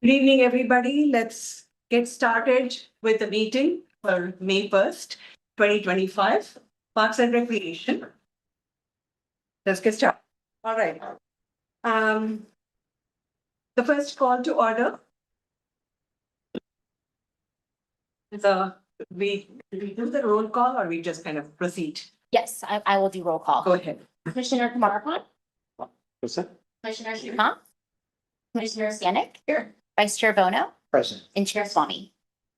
Good evening, everybody. Let's get started with the meeting for May 1st, 2025, Parks and Recreation. Let's get started. All right. The first call to order. We do the roll call or we just kind of proceed? Yes, I will do roll call. Go ahead. Commissioner Kumarapan, What's that? Commissioner Srikanth, Commissioner Stanek, Here. Vice Chair Bono, Present. and Chair Swami.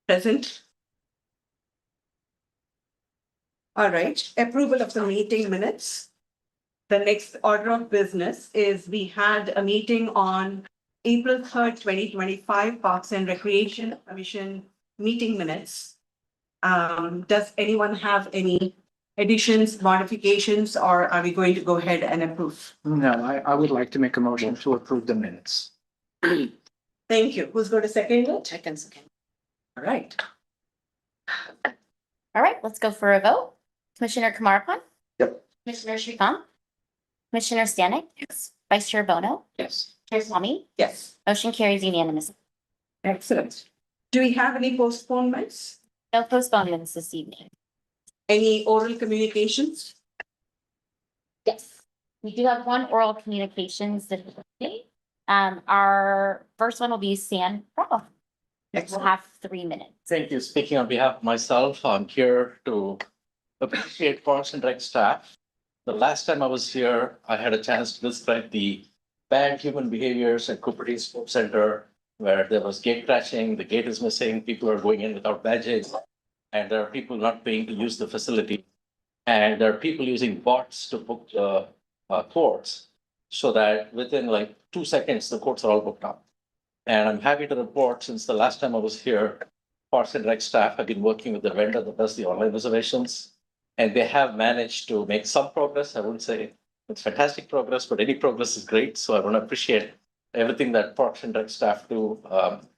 Present. All right. Approval of the meeting minutes. The next order of business is we had a meeting on April 3rd, 2025, Parks and Recreation Commission meeting minutes. Does anyone have any additions, modifications, or are we going to go ahead and approve? No, I would like to make a motion to approve the minutes. Thank you. Who's going to second it? Second. All right. All right, let's go for a vote. Commissioner Kumarapan. Yep. Commissioner Srikanth, Commissioner Stanek. Yes. Vice Chair Bono, Yes. Chair Swami. Yes. Motion carries unanimously. Excellent. Do we have any postponements? No postponements this evening. Any oral communications? Yes, we do have one oral communications this evening. Our first one will be San Bravo. We'll Excellent. have 3 minutes. Thank you. Speaking on behalf of myself, I'm here to appreciate Parks and Rec staff. The last time I was here, I had a chance to describe the bad human behaviors at Cupertino Sports Center, where there was gate crashing, the gate is missing, people are going in without badges, and there are people not paying to use the facility. And there are people using bots to book the courts, so that within like 2 seconds, the courts are all booked up. And I'm happy to report, since the last time I was here, Parks and Rec staff have been working with the vendor that does the online reservations. And they have managed to make some progress. I wouldn't say it's fantastic progress, but any progress is great. So I want to appreciate everything that Parks and Rec staff do.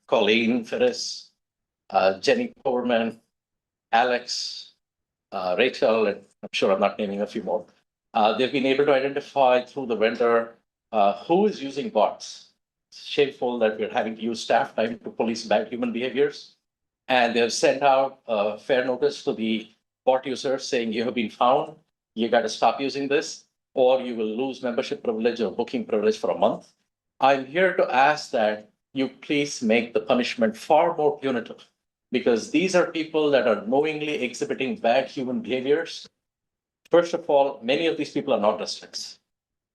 Colleen Ferris, Jenny Powerman, Alex, Rachel, and I'm sure I'm not naming a few more. They've been able to identify through the vendor who is using bots. It's shameful that we're having to use staff time to police bad human behaviors. And they've sent out a fair notice to the bot users saying you have been found, you got to stop using this, or you will lose membership privilege or booking privilege for a month. I'm here to ask that you please make the punishment far more punitive, because these are people that are knowingly exhibiting bad human behaviors. First of all, many of these people are non-residents.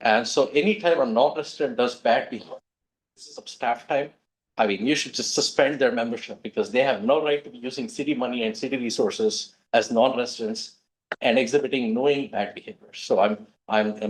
And so anytime a non-resident does bad behavior, this is staff time, I mean, you should just suspend their membership, because they have no right to be using city money and city resources as non-residents and exhibiting knowing bad behavior. So I'm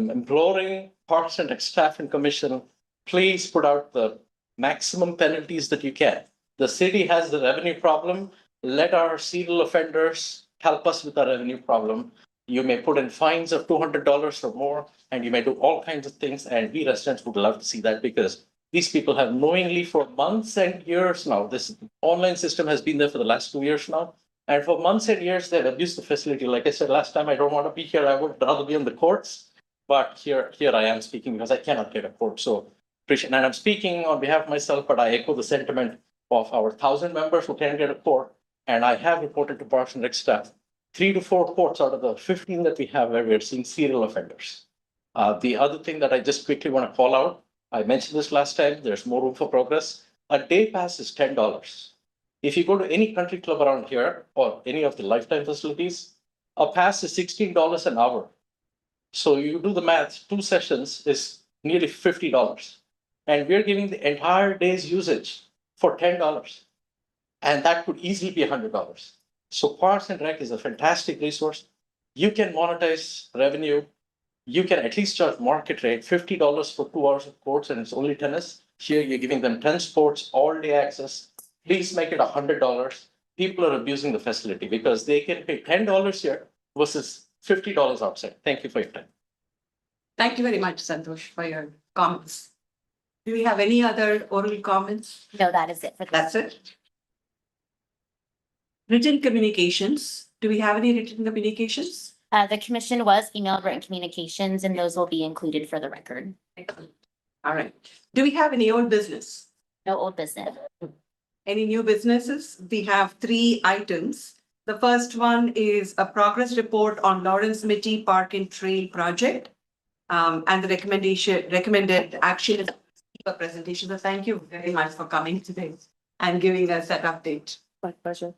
imploring Parks and Rec staff and commission, please put out the maximum penalties that you can. The city has the revenue problem. Let our serial offenders help us with our revenue problem. You may put in fines of $200 or more, and you may do all kinds of things. And we residents would love to see that, because these people have knowingly for months and years now, this online system has been there for the last 2 years now. And for months and years, they've abused the facility. Like I said last time, I don't want to be here. I would rather be in the courts. But here I am speaking because I cannot get a court. So appreciate, and I'm speaking on behalf of myself, but I echo the sentiment of our 1,000 members who can't get a court. And I have reported to Parks and Rec staff 3 to 4 courts out of the 15 that we have where we're seeing serial offenders. The other thing that I just quickly want to call out, I mentioned this last time, there's more room for progress. A day pass is $10. If you go to any country club around here or any of the Lifetime facilities, a pass is $16 an hour. So you do the math, 2 sessions is nearly $50. And we're giving the entire day's usage for $10. And that could easily be $100. So Parks and Rec is a fantastic resource. You can monetize revenue. You can at least charge market rate, $50 for 2 hours of courts, and it's only tennis. Here you're giving them 10 sports, all day access. Please make it $100. People are abusing the facility because they can pay $10 here versus $50 outside. Thank you for your time. Thank you very much, Santosh, for your comments. Do we have any other oral comments? No, that is it for this. That's it. Written communications. Do we have any written communications? The commission was emailed written communications, and those will be included for the record. All right. Do we have any old business? No old business. Any new businesses? We have 3 items. The first one is a progress report on Lawrence Mitty Park and Trail project. And the recommended action is a presentation. So thank you very much for coming today and giving us that update. My pleasure.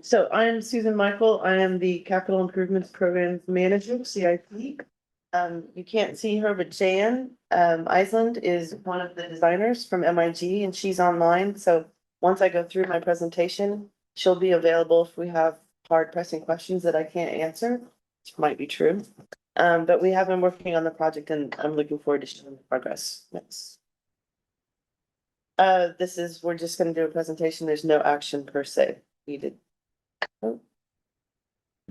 So I am Susan Michael. I am the Capital Improvements Programs Manager, CIP. You can't see her, but Jan, Iceland is one of the designers from MIG and she's online. So once I go through my presentation, she'll be available if we have hard pressing questions that I can't answer, which might be true. But we have been working on the project and I'm looking forward to showing the progress. Next. We're just gonna do a presentation. There's no action per se needed.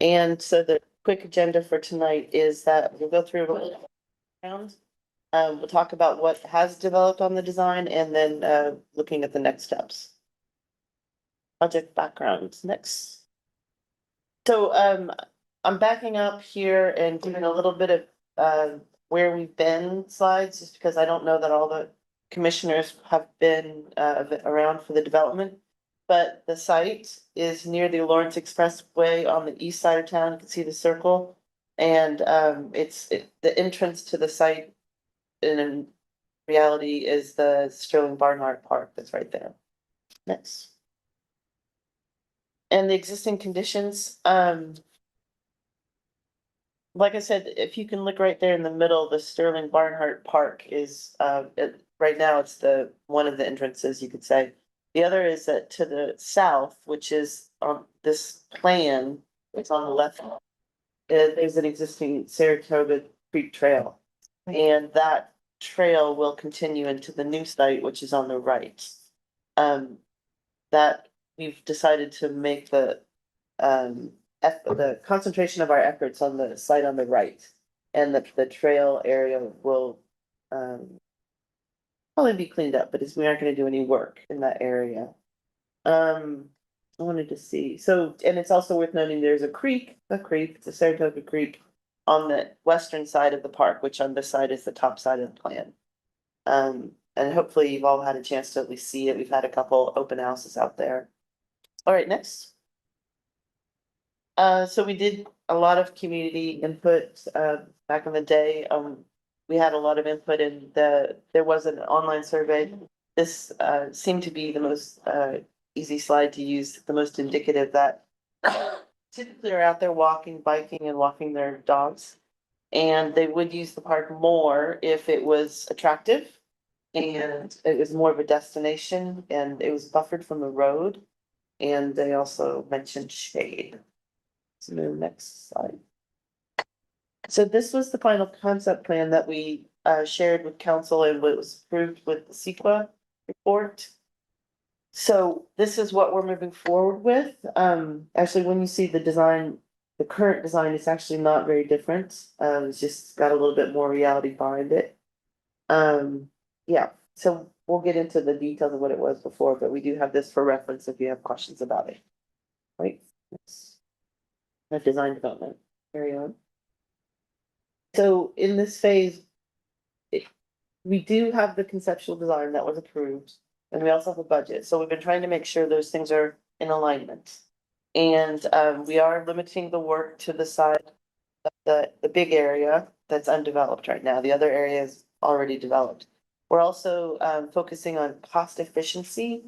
And so the quick agenda for tonight is that we'll go through round. We'll talk about what has developed on the design and then looking at the next steps. Project background next. So I'm backing up here and doing a little bit of where we've been slides, just because I don't know that all the commissioners have been around for the development. But the site is near the Lawrence Expressway on the east side of town. You can see the circle. And the entrance to the site in reality is the Sterling Barnhart Park that's right there. Next. And the existing conditions, like I said, if you can look right there in the middle, the Sterling Barnhart Park is, right now it's one of the entrances, you could say. The other is that to the south, which is on this plan, it's on the left. There's an existing Saratoga Creek Trail. And that trail will continue into the new site, which is on the right. That we've decided to make the concentration of our efforts on the site on the right. And the trail area will probably be cleaned up, but we aren't gonna do any work in that area. I wanted to see, so, and it's also worth noting, there's a creek, it's a Saratoga Creek on the western side of the park, which on this side is the top side of the plan. And hopefully you've all had a chance to at least see it. We've had a couple open houses out there. All right, next. So we did a lot of community input, back in the day. We had a lot of input in there was an online survey. This, seemed to be the most, easy slide to use, the most indicative that typically are out there walking, biking and walking their dogs. And they would use the park more if it was attractive. And it was more of a destination and it was buffered from the road. And they also mentioned shade. So move next slide. So this was the final concept plan that we shared with council and what was approved with the CEQA report. So this is what we're moving forward with. Actually, when you see the design, the current design is actually not very different. It's just got a little bit more reality behind it. Yeah, so we'll get into the details of what it was before, but we do have this for reference if you have questions about it. Right? The design development. Carry on. So in this phase, we do have the conceptual design that was approved, and we also have a budget. So we've been trying to make sure those things are in alignment. And we are limiting the work to the side of the big area that's undeveloped right now. The other area is already developed. We're also focusing on cost efficiency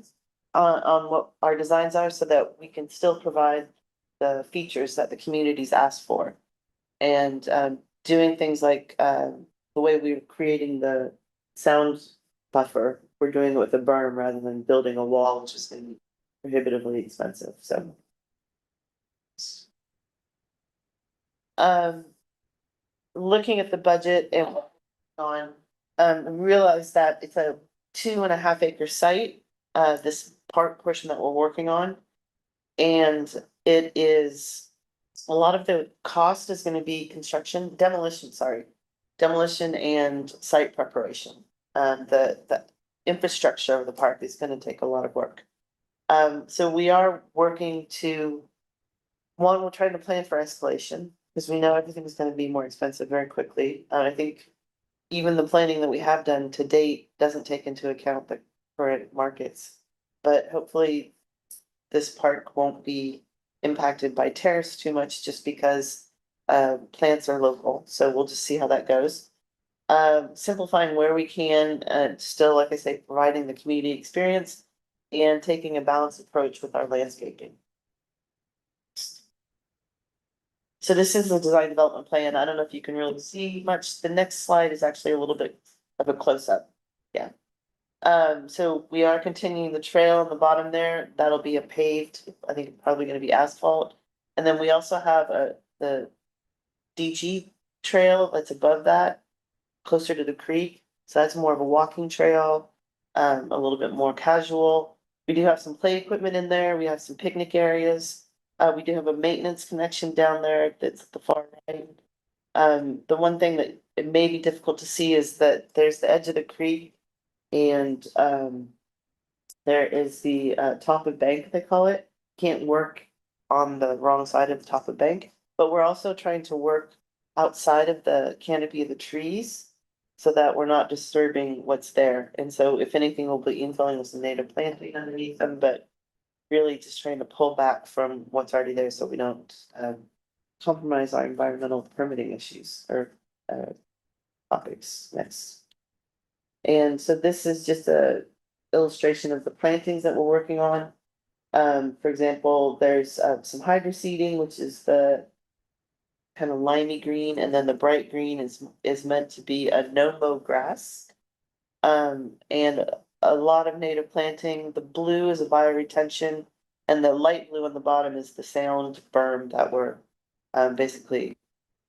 on what our designs are so that we can still provide the features that the communities ask for. And doing things like the way we're creating the sound buffer, we're doing it with a berm rather than building a wall, which is going to be prohibitively expensive. So looking at the budget and on realize that it's a 2.5 acre site, this park portion that we're working on. And it is a lot of the cost is going to be demolition and site preparation. The infrastructure of the park is going to take a lot of work. So we are working to, we're trying to plan for escalation because we know everything is going to be more expensive very quickly. I think even the planning that we have done to date doesn't take into account the current markets. But hopefully this park won't be impacted by tariffs too much just because plants are local. So we'll just see how that goes. Simplifying where we can, still, like I say, providing the community experience and taking a balanced approach with our landscaping. So this is the design development plan. I don't know if you can really see much. The next slide is actually a little bit of a close-up. Yeah. So we are continuing the trail on the bottom there. That'll be a paved, I think probably gonna be asphalt. And then we also have the DG trail that's above that, closer to the creek. So that's more of a walking trail, a little bit more casual. We do have some play equipment in there. We have some picnic areas. We do have a maintenance connection down there that's at the far right. The one thing that it may be difficult to see is that there's the edge of the creek and there is the top of bank, they call it. Can't work on the wrong side of the top of bank, but we're also trying to work outside of the canopy of the trees so that we're not disturbing what's there. And so if anything, we'll be infilling with some native planting underneath them, but really just trying to pull back from what's already there so we don't compromise our environmental permitting issues or topics next. And so this is just a illustration of the plantings that we're working on. For example, there's some hydro seeding, which is the kind of limey green, and then the bright green is meant to be a no-mow grass. And a lot of native planting. The blue is a bioretention, and the light blue on the bottom is the sound berm that we're basically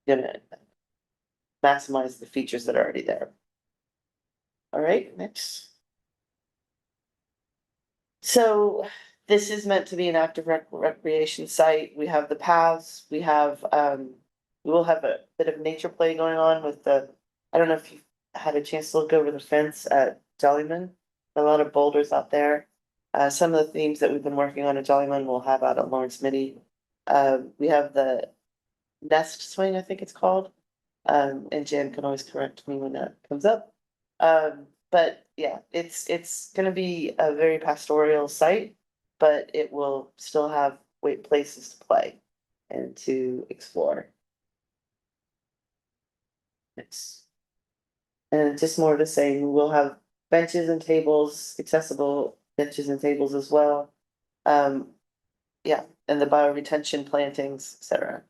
gonna maximize the features that are already there. All right, next. So this is meant to be an active recreation site. We have the paths, we have, we will have a bit of nature play going on with I don't know if you've had a chance to look over the fence at Jollyman. A lot of boulders out there. Some of the themes that we've been working on at Jollyman we'll have out at Lawrence Mitty. We have the nest swing, I think it's called. And Jan can always correct me when that comes up. But yeah, it's gonna be a very pastoral site, but it will still have places to play and to explore. And just more of the same, we'll have benches and tables, accessible benches and tables as well. Yeah, and the bioretention plantings, etc.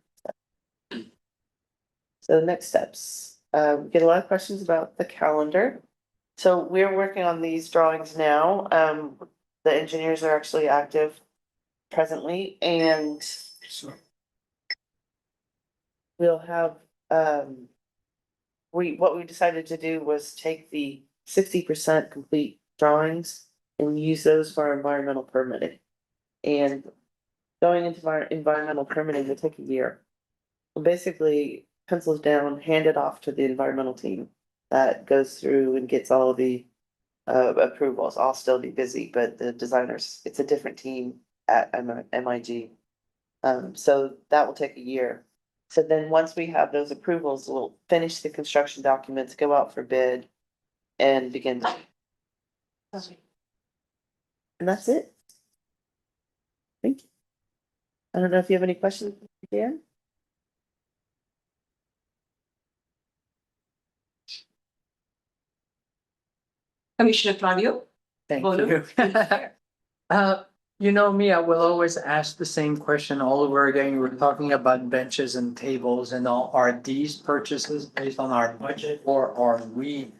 So the next steps, we get a lot of questions about the calendar. So we're working on these drawings now. The engineers are actually active presently and we'll have, what we decided to do was take the 60% complete drawings and use those for our environmental permitting. And going into our environmental permitting will take a year. We'll basically pencils down, hand it off to the environmental team that goes through and gets all of the approvals. I'll still be busy, but the designers, it's a different team at MIG. So that will take a year. So then once we have those approvals, we'll finish the construction documents, go out for bid and begin. And that's it. Thank you. I don't know if you have any questions, Dan? Commissioner Claudio? Thank Bolo? you. You know me, I will always ask the same question all over again. We're talking about benches and tables and all. Are these purchases based on our budget or are we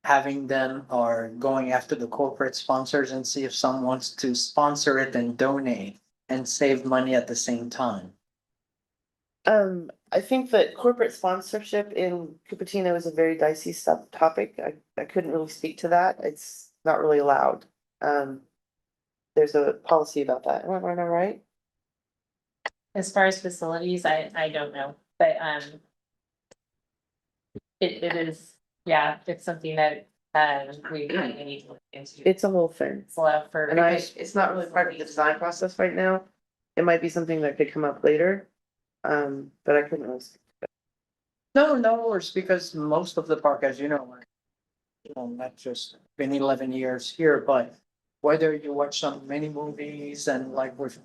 having them or going after the corporate sponsors and see if someone wants to sponsor it and donate and save money at the same time? I think that corporate sponsorship in Cupertino is a very dicey topic. I couldn't really speak to that. It's not really allowed. There's a policy about that. Am I right? As far as facilities, I don't know, but, it is, yeah, it's something that, we need to look into. It's a whole thing. It's allowed for. And it's not really part of the design process right now. It might be something that could come up later. But I couldn't really speak. No, it's because most of the park, as not just been 11 years here, but whether you watch some many movies and like with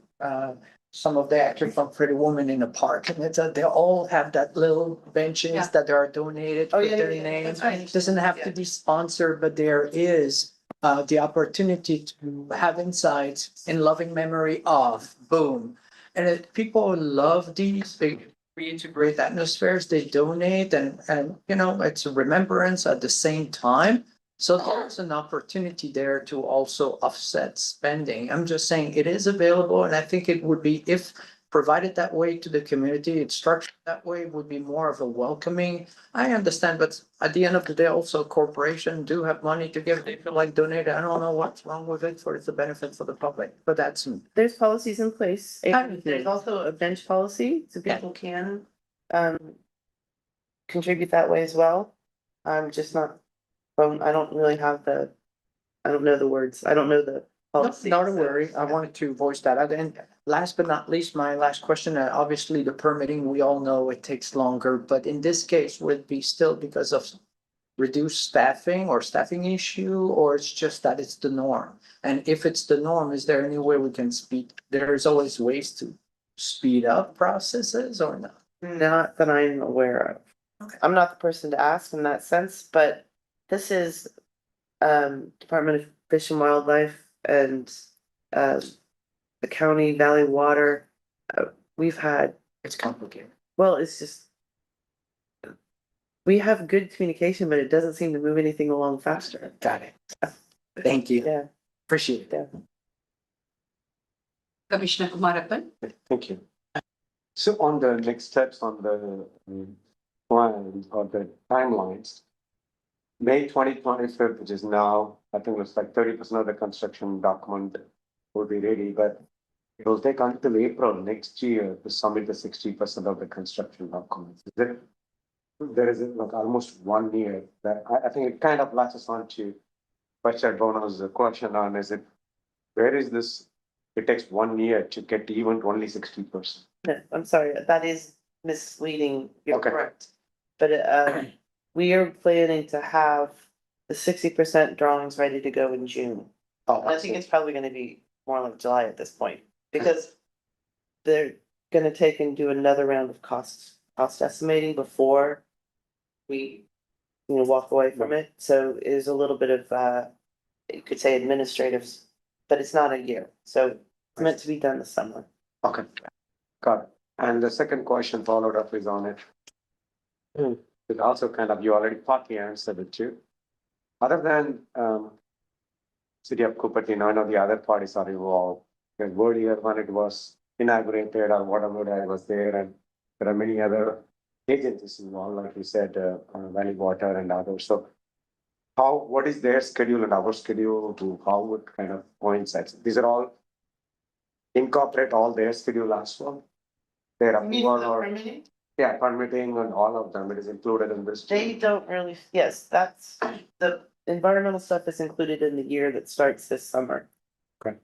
some of the actors from Pretty Woman in the park, and they all have that little benches Yeah. that are donated Oh, with yeah, their yeah, yeah, name. that's right. It doesn't have to be sponsored, but there is the opportunity to have insights in loving memory of, boom. And people love these, they create great atmospheres, they donate and it's a remembrance at the same time. So there's an opportunity there to also offset spending. I'm just saying it is available and I think it would be, if provided that way to the community, it's structured that way, would be more of a welcoming. I understand, but at the end of the day, also corporations do have money to give. They feel like donating. I don't know what's wrong with it for it's a benefit for the public, but that's There's policies in place. And I- there's also a bench policy, so Yeah. people can contribute that way as well. I'm just not, I don't really have I don't know the words. I don't know the policy. Not a so- worry. I wanted to voice that out. And last but not least, my last question, obviously the permitting, we all know it takes longer, but in this case, would it be still because of reduced staffing or staffing issue, or it's just that it's the norm? And if it's the norm, is there any way we can there's always ways to speed up processes or not? Not that I'm aware of. Okay. I'm not the person to ask in that sense, but this is Department of Fish and Wildlife and the county Valley Water. We've had, It's complicated. well, it's just we have good communication, but it doesn't seem to move anything along faster. Got it. Thank you. Yeah, Appreciate it. yeah. Commissioner Kumarappan. Thank you. So on the next steps on the plan or the timelines, May 2025, which is now, I think it's like 30% of the construction document will be ready, but it will take until April next year to submit the 60% of the construction documents. There is like almost 1 year that I think it kind of latches on to Question Bono's question on where is this? It takes 1 year to get even to only 60%. No, I'm sorry, that is misleading. You're Okay. correct. But we are planning to have the 60% drawings ready to go in June. Oh, I think it's probably gonna be more like July at this point, because they're gonna take and do another round of cost estimating before we, walk away from it. So it is a little bit of, you could say administrative, but it's not a year. So it's meant to be done this summer. Okay, got it. And the second question followed up is on it. It also kind of, you already partly answered it too. Other than city of Cupertino, I know the other parties are involved. Because earlier when it was inaugurated or whatever, I was there, and there are many other agencies involved, like you said, Valley Water and others. So what is their schedule and our schedule to how would kind of coincide? These are all incorporate all their schedule as well. Their approval or, yeah, permitting and all of them, it is included in this. They don't really, yes, that's, the environmental stuff is included in the year that starts this summer. Okay.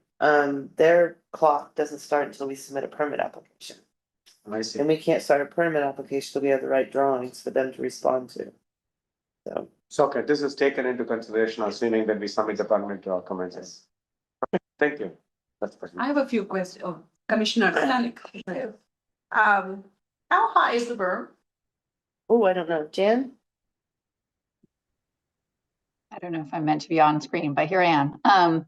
Their clock doesn't start until we submit a permit application. I see. And we can't start a permit application till we have the right drawings for them to respond to. So, So, okay, this is taken into consideration, assuming that we submit the permit documents. Okay, thank you. That's perfect. I have a few questions. Oh, Commissioner Slanik. How high is the berm? oh, I don't know, Jan? I don't know if I'm meant to be on screen, but here I am.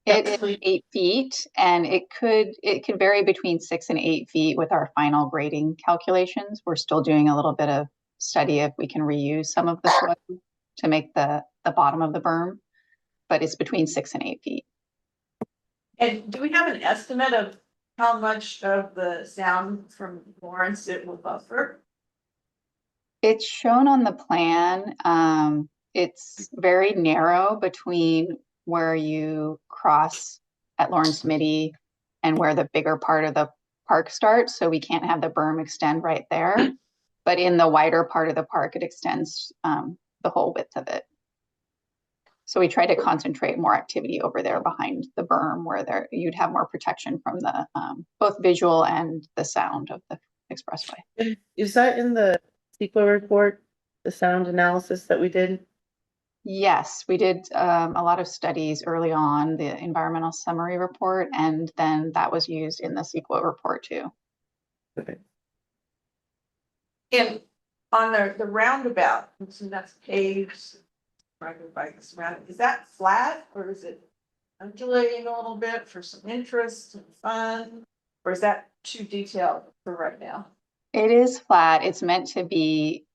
It is 8 feet and it can vary between 6 and 8 feet with our final grading calculations. We're still doing a little bit of study if we can reuse some of the soil to make the bottom of the berm, but it's between 6 and 8 feet. And do we have an estimate of how much of the sound from Lawrence it will buffer? It's shown on the plan. It's very narrow between where you cross at Lawrence Mitty and where the bigger part of the park starts. So we can't have the berm extend right there. But in the wider part of the park, it extends the whole width of it. So we try to concentrate more activity over there behind the berm where you'd have more protection from the both visual and the sound of the expressway. Is that in the CEQA report, the sound analysis that we did? Yes, we did a lot of studies early on, the environmental summary report, and then that was used in the CEQA report too. Okay. And on the roundabout, so that's paved, riding bikes around, is that flat or is it undulating a little bit for some interest and fun? Or is that too detailed for right now? It is flat. It's meant to be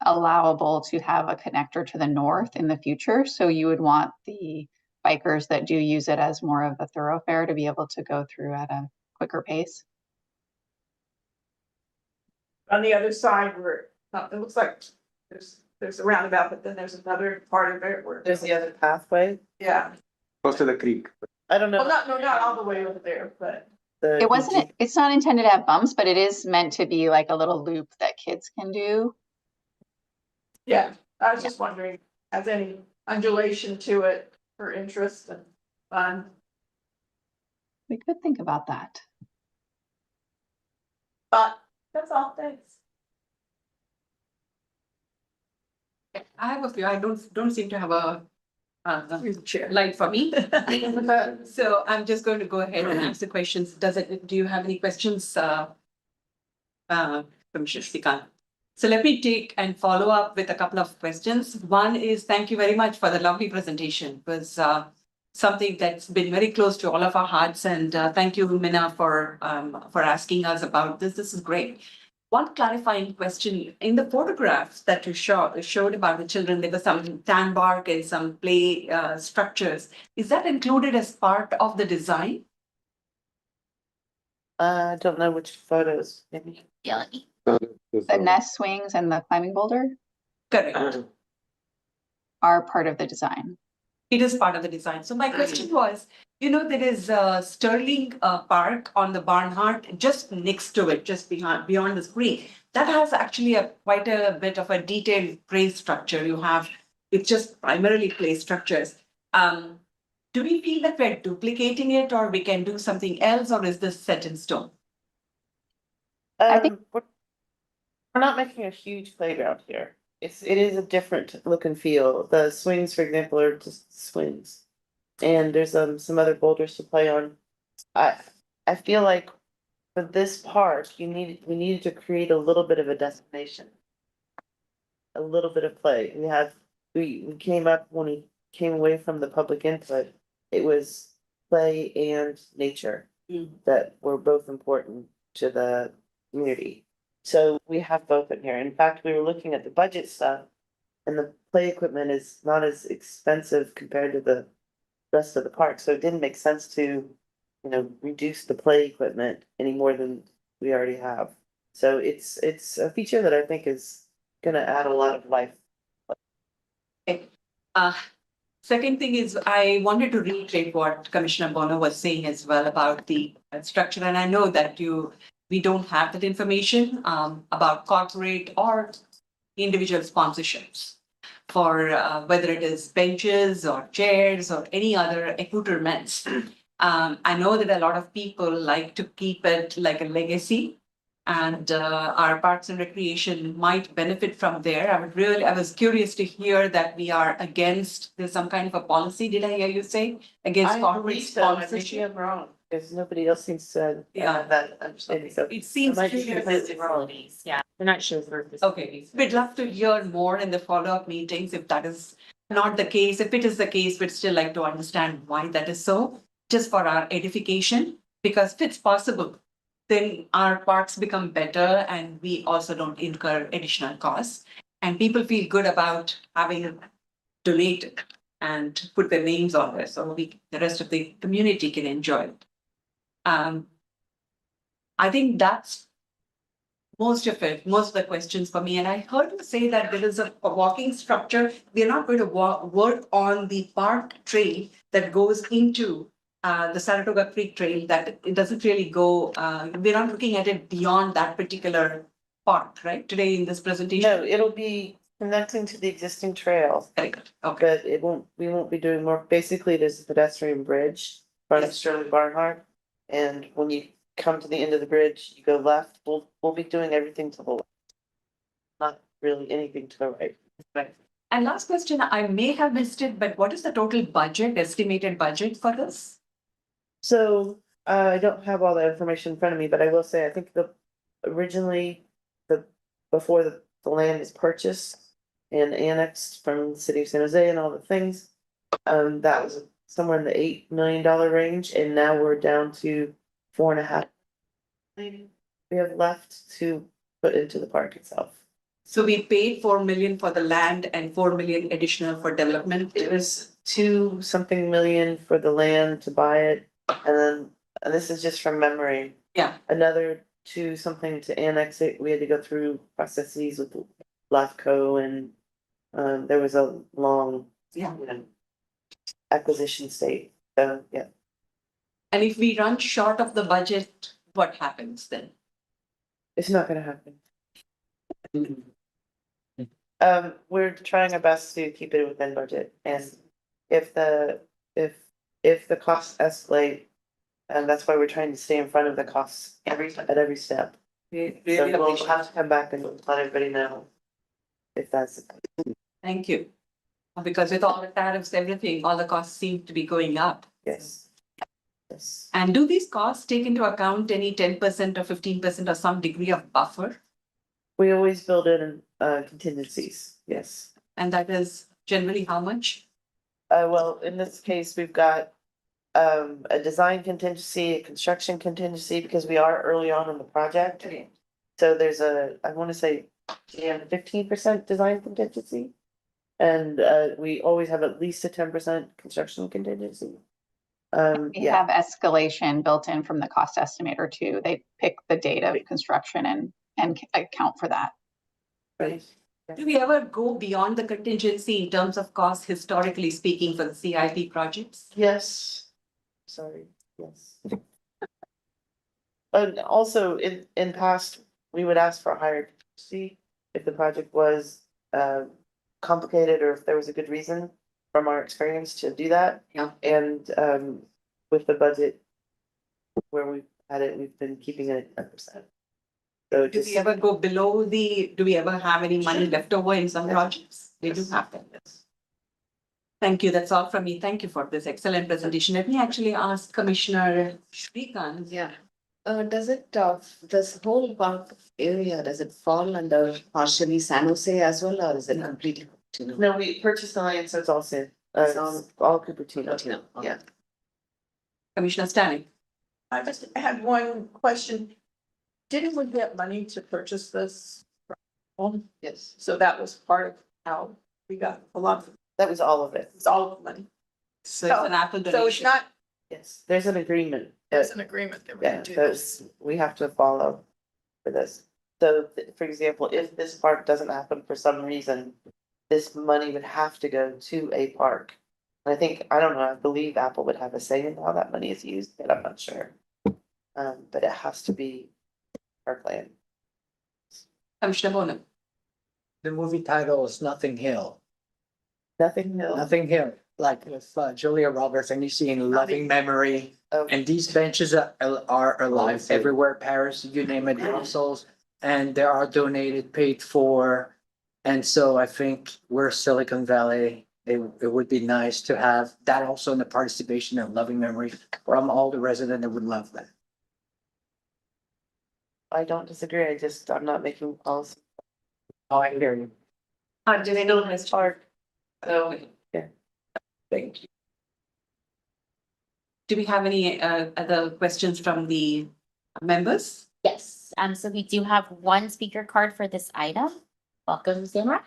allowable to have a connector to the north in the future. So you would want the bikers that do use it as more of a thoroughfare to be able to go through at a quicker pace. On the other side where, it looks like there's a roundabout, but then there's another part of it where. There's the other pathway. Yeah, Close to the creek. I don't well, know. not all the way over there, but. The- It wasn't, it's not intended to have bumps, but it is meant to be like a little loop that kids can do. Yeah, I was just wondering, has any undulation to it for interest and fun? We could think about that. But that's all, thanks. I have a few, I don't seem to have a light for me. So I'm just going to go ahead and ask the questions. Do you have any questions, Commissioner Srikanth? So let me take and follow up with a couple of questions. One is, thank you very much for the lovely presentation. It was something that's been very close to all of our hearts, and thank you, Minna, for asking us about this. This is great. One clarifying question, in the photographs that you showed about the children, there was some tan bark and some play structures. Is that included as part of the design? I don't know which photos, maybe. Yeah. The nest swings and the climbing boulder Correct. are part of the design. It is part of the design. So my question was, there is Sterling Park on the Barnhart, just next to it, just beyond the screen. That has actually quite a bit of a detailed play structure. It's just primarily play structures. Do we feel that we're duplicating it, or we can do something else, or is this set in stone? I think- We're not making a huge playground here. It is a different look and feel. The swings, for example, are just swings. And there's some other boulders to play on. I feel like for this park, we needed to create a little bit of a destination. A little bit of play. We came up when we came away from the public input, it was play and nature that were both important to the community. So we have both in here. In fact, we were looking at the budget stuff, and the play equipment is not as expensive compared to the rest of the park, so it didn't make sense to, reduce the play equipment any more than we already have. So it's a feature that I think is gonna add a lot of life. Second thing is, I wanted to reiterate what Commissioner Bono was saying as well about the structure, and I know that we don't have that information about corporate or individual sponsorships for whether it is benches or chairs or any other accoutrements. I know that a lot of people like to keep it like a legacy, and our Parks and Recreation might benefit from there. I was curious to hear that we are against, there's some kind of a policy, did I hear you say? Against I corporate believe so, maybe sponsorship? I'm wrong, because nobody else seems to Yeah. have that understanding, so. It seems I might be clear. completely wrong. Yeah, they're not sure. for this. Okay, we'd love to hear more in the follow-up meetings if that is not the case. If it is the case, we'd still like to understand why that is so, just for our edification, because if it's possible, then our parks become better and we also don't incur additional costs. And people feel good about having donated and put their names on there, so the rest of the community can enjoy it. I think that's most of the questions for me. And I heard you say that there is a walking structure. We're not going to work on the park trail that goes into the Saratoga Creek Trail, that it doesn't really go, we're not looking at it beyond that particular park, right? Today in this presentation? No, it'll be connecting to the existing trail, Correct. Okay. but we won't be doing more. Basically, there's a pedestrian bridge in front of Yes. Sterling Barnhart. And when you come to the end of the bridge, you go left, we'll be doing everything to the left. not really anything to the right. Right. And last question, I may have missed it, but what is the total budget, estimated budget for this? So, I don't have all that information in front of me, but I will say, I think originally, before the land is purchased and annexed from the city of San Jose and all the things, that was somewhere in the $8 million range, and now we're down to 4.5 million we have left to put into the park itself. So we paid 4 million for the land and 4 million additional for development. It was 2-something million for the land to buy it, and then, and this is just from memory, Yeah, another 2-something to annex it. We had to go through processes with LAFCO, and there was a long, yeah. acquisition state. So, yeah, And if we run short of the budget, what happens then? it's not gonna happen. We're trying our best to keep it within budget, and if the costs escalate, and that's why we're trying to stay in front of the costs at every step. We So really we'll appreciate have it. to come back and let everybody know if that's. Thank you. Because with all the tariffs, everything, all the costs seem to be going up. Yes. Yes. And do these costs take into account any 10% or 15% or some degree of buffer? We always build in contingencies, yes. And that is generally how much? Well, in this case, we've got a design contingency, a construction contingency, because we are early on in the project. So there's I wanna say, 15% design contingency. And we always have at least a 10% construction contingency. We Yeah, have escalation built in from the cost estimator too. They pick the date of construction and account for that. Right. Do we ever go beyond the contingency in terms of cost, historically speaking, for the CIP projects? yes, sorry, yes. And also in past, we would ask for a higher contingency if the project was complicated or if there was a good reason from our experience to do that. Yeah. And with the budget where we've had it, we've been keeping it at 10%. So Do just we ever go below do we ever have any money left over in some projects? We do have that. Thank you. That's all from me. Thank you for this excellent presentation. Let me actually ask Commissioner Shrikant. Yeah, this whole park area, does it fall under partially San Jose as well, or is it completely? Cupertino? No, we purchased the land, so it's all San, It's it's all Cupertino. Cupertino, okay. Yeah. Commissioner Stanley. I just had one question. Didn't we get money to purchase this? Yes. So that was part of how we got a lot of, That was all of it. it's all of the money. So it's an apple So it's donation. not, Yes, there's an agreement. there's an agreement that we're Yeah, gonna do there's, this. we have to follow for this. So, for example, if this park doesn't happen for some reason, this money would have to go to a park. And I think, I don't know, I believe Apple would have a say in how that money is used, but I'm not sure. But it has to be our plan. Commissioner Bonham. The movie title is Nothing Hill. Nothing, no. Nothing Hill, like with Julia Roberts, and you see in Loving Memory. Okay. And these benches are alive everywhere, Paris, you name it, Brussels, and they are donated, paid for. And so I think we're Silicon Valley. It would be nice to have that also in the participation in Loving Memory from all the residents that would love that. I don't disagree, I'm not making policy. Oh, I hear you. Do they know this part? Yeah. Thank you. Do we have any other questions from the members? Yes, so we do have one speaker card for this item. Welcome, Samra.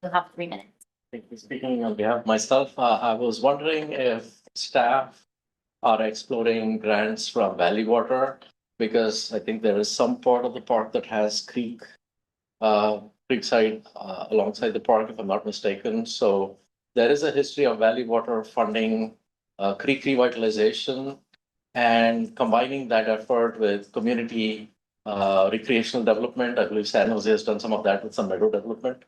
You'll have 3 minutes. Thank you. Speaking on behalf of myself, I was wondering if staff are exploring grants from Valley Water, because I think there is some part of the park that has creekside alongside the park, if I'm not mistaken. So there is a history of Valley Water funding creek revitalization and combining that effort with community recreational development. I believe San Jose has done some of that with some meadow development.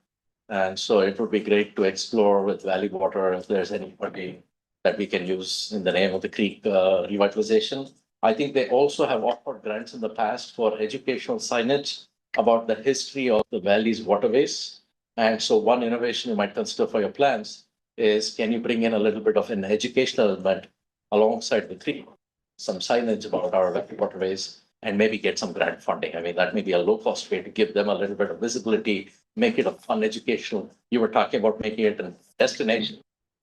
And so it would be great to explore with Valley Water if there's anybody that we can use in the name of the creek revitalization. I think they also have offered grants in the past for educational signage about the history of the valley's waterways. And so one innovation you might consider for your plans is, can you bring in a little bit of an educational element alongside the tree? Some signage about our waterways and maybe get some grant funding. I mean, that may be a low cost way to give them a little bit of visibility, make it a fun educational. You were talking about making it a destination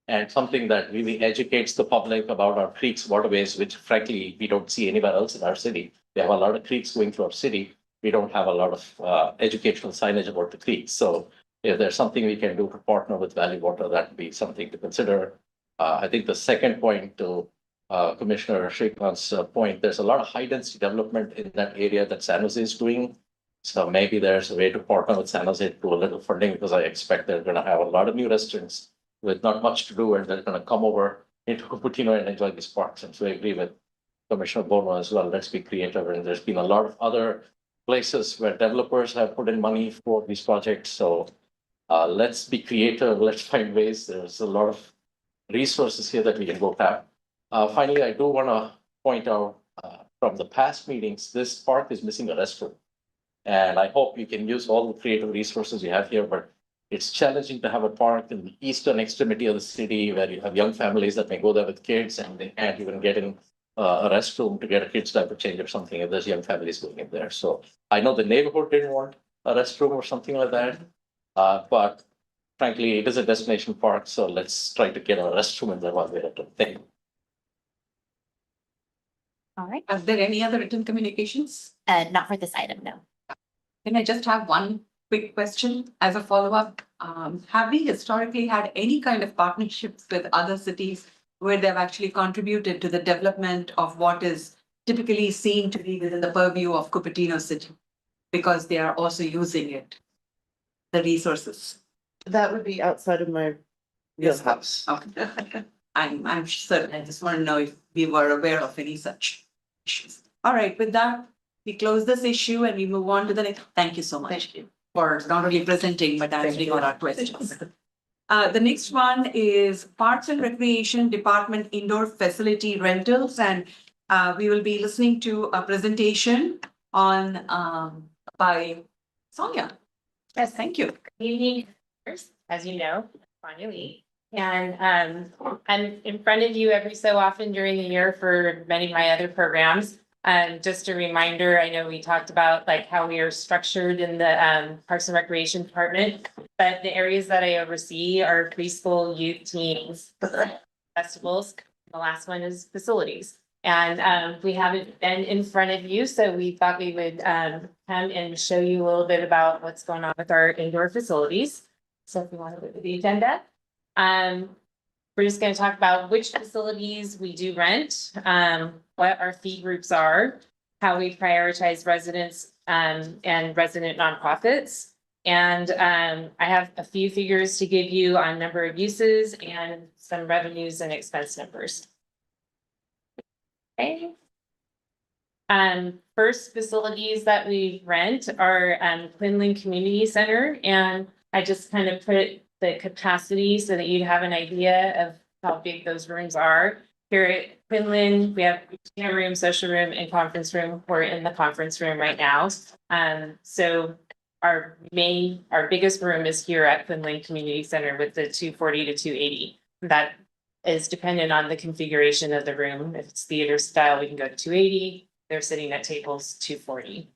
and something that really educates the public about our creeks, waterways, which frankly, we don't see anywhere else in our city. We have a lot of creeks going through our city. We don't have a lot of educational signage about the creeks. So if there's something we can do to partner with Valley Water, that would be something to consider. I think the second point to Commissioner Shrikant's point, there's a lot of high density development in that area that San Jose is doing. So maybe there's a way to partner with San Jose to do a little funding, because I expect they're going to have a lot of new residents with not much to do, and they're going to come over into Cupertino and enjoy these parks. And so I agree with Commissioner Bono as well. Let's be creative. And there's been a lot of other places where developers have put in money for these projects. So let's be creative. Let's find ways. There's a lot of resources here that we can go tap. Finally, I do want to point out from the past meetings, this park is missing a restroom. And I hope you can use all the creative resources you have here, but it's challenging to have a park in the eastern extremity of the city where you have young families that may go there with kids and they can't even get in a restroom to get a kid's diaper change or something if there's young families going in there. So I know the neighborhood didn't want a restroom or something like that. But frankly, it is a destination park, so let's try to get a restroom in there while we're at it. Thank you. All right, Are there any other written communications? not for this item, no. Can I just have one quick question as a follow-up? Have we historically had any kind of partnerships with other cities where they've actually contributed to the development of what is typically seen to be within the purview of Cupertino City? Because they are also using it, the resources. That would be outside of my wheelhouse. Okay. I'm certain. I just want to know if we were aware of any such issues. All right, with that, we close this issue and we move on to the next. Thank you so much. Thank you. For not only presenting, but answering all our questions. The next one is Parks and Recreation Department Indoor Facility Rentals, and we will be listening to a presentation on by Sonia. Yes, thank you. Evening, as you know, finally. And I'm in front of you every so often during the year for many of my other programs. Just a reminder, I know we talked about like how we are structured in the Parks and Recreation Department, but the areas that I oversee are preschool, youth, teens, festivals. The last one is facilities. And we haven't been in front of you, so we thought we would come and show you a little bit about what's going on with our indoor facilities. So if you want to look at the agenda. We're just going to talk about which facilities we do rent, what our fee groups are, how we prioritize residents and resident nonprofits. And I have a few figures to give you on number of uses and some revenues and expense numbers. Okay. First facilities that we rent are Quinlan Community Center, and I just kind of put the capacity so that you have an idea of how big those rooms are. Here at Quinlan, we have dinner room, social room, and conference room. We're in the conference room right now. So our biggest room is here at Quinlan Community Center with the 240 to 280. That is dependent on the configuration of the room. If it's theater style, we can go to 280. They're sitting at tables 240.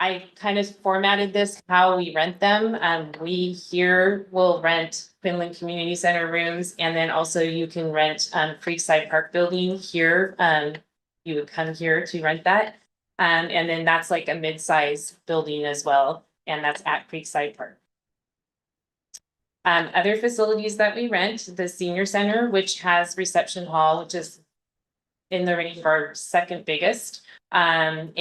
I kind of formatted this how we rent them. We here will rent Quinlan Community Center rooms, and then also you can rent Creekside Park Building here. You would come here to rent that. And then that's like a mid-size building as well, and that's at Creekside Park. Other facilities that we rent, the senior center, which has reception hall, which is in the range of our second biggest. And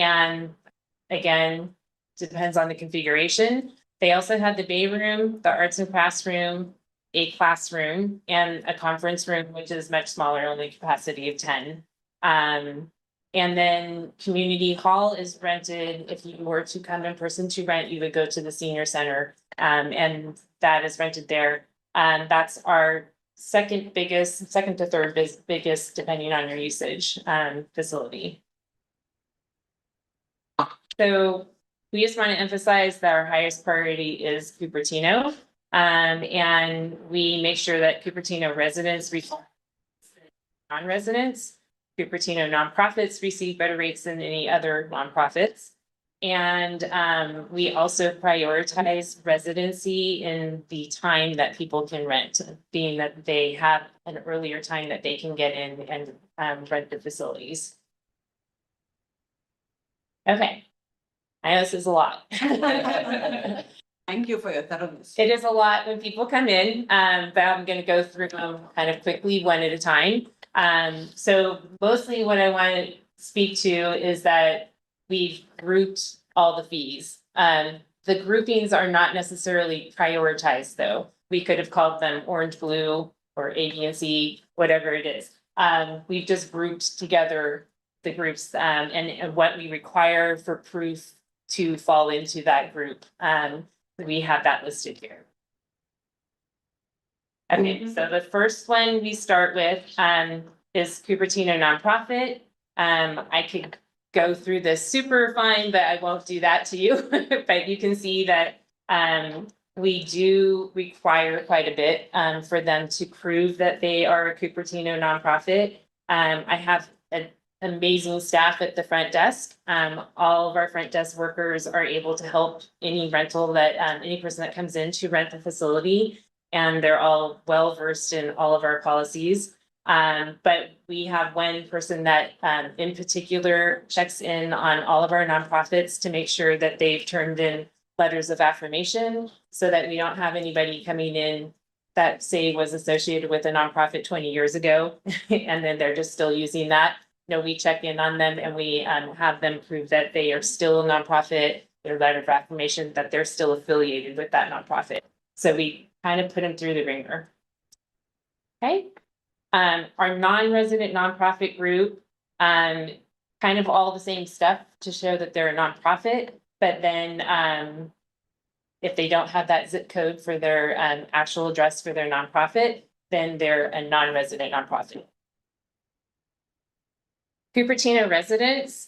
again, depends on the configuration. They also have the bay room, the arts and crafts room, a classroom, and a conference room, which is much smaller, only capacity of 10. And then community hall is rented. If you were to come in person to rent, you would go to the senior center, and that is rented there. That's our second to third biggest, depending on your usage, facility. So we just want to emphasize that our highest priority is Cupertino. And we make sure that Cupertino residents non-residents. Cupertino nonprofits receive better rates than any other nonprofits. And we also prioritize residency in the time that people can rent, being that they have an earlier time that they can get in and rent the facilities. Okay, I know this is a lot. Thank you for your thoroughness. It is a lot when people come in, but I'm gonna go through them kind of quickly, one at a time. So mostly what I want to speak to is that we've grouped all the fees. The groupings are not necessarily prioritized, though. We could have called them orange, blue, or A, B, and C, whatever it is. We've just grouped together the groups, and what we require for proof to fall into that group. We have that listed here. Okay, so the first one we start with is Cupertino nonprofit. I could go through this super fine, but I won't do that to you. But you can see that we do require quite a bit for them to prove that they are a Cupertino nonprofit. I have an amazing staff at the front desk. All of our front desk workers are able to help any rental that any person that comes in to rent the facility. And they're all well versed in all of our policies. But we have one person that in particular checks in on all of our nonprofits to make sure that they've turned in letters of affirmation so that we don't have anybody coming in that say was associated with a nonprofit 20 years ago. And then they're just still using that. No, we check in on them and we have them prove that they are still a nonprofit, their letter of affirmation, that they're still affiliated with that nonprofit. So we kind of put them through the ringer. Okay. Our non-resident nonprofit group, kind of all the same stuff to show that they're a nonprofit, but then if they don't have that zip code for their actual address for their nonprofit, then they're a non-resident nonprofit. Cupertino residents,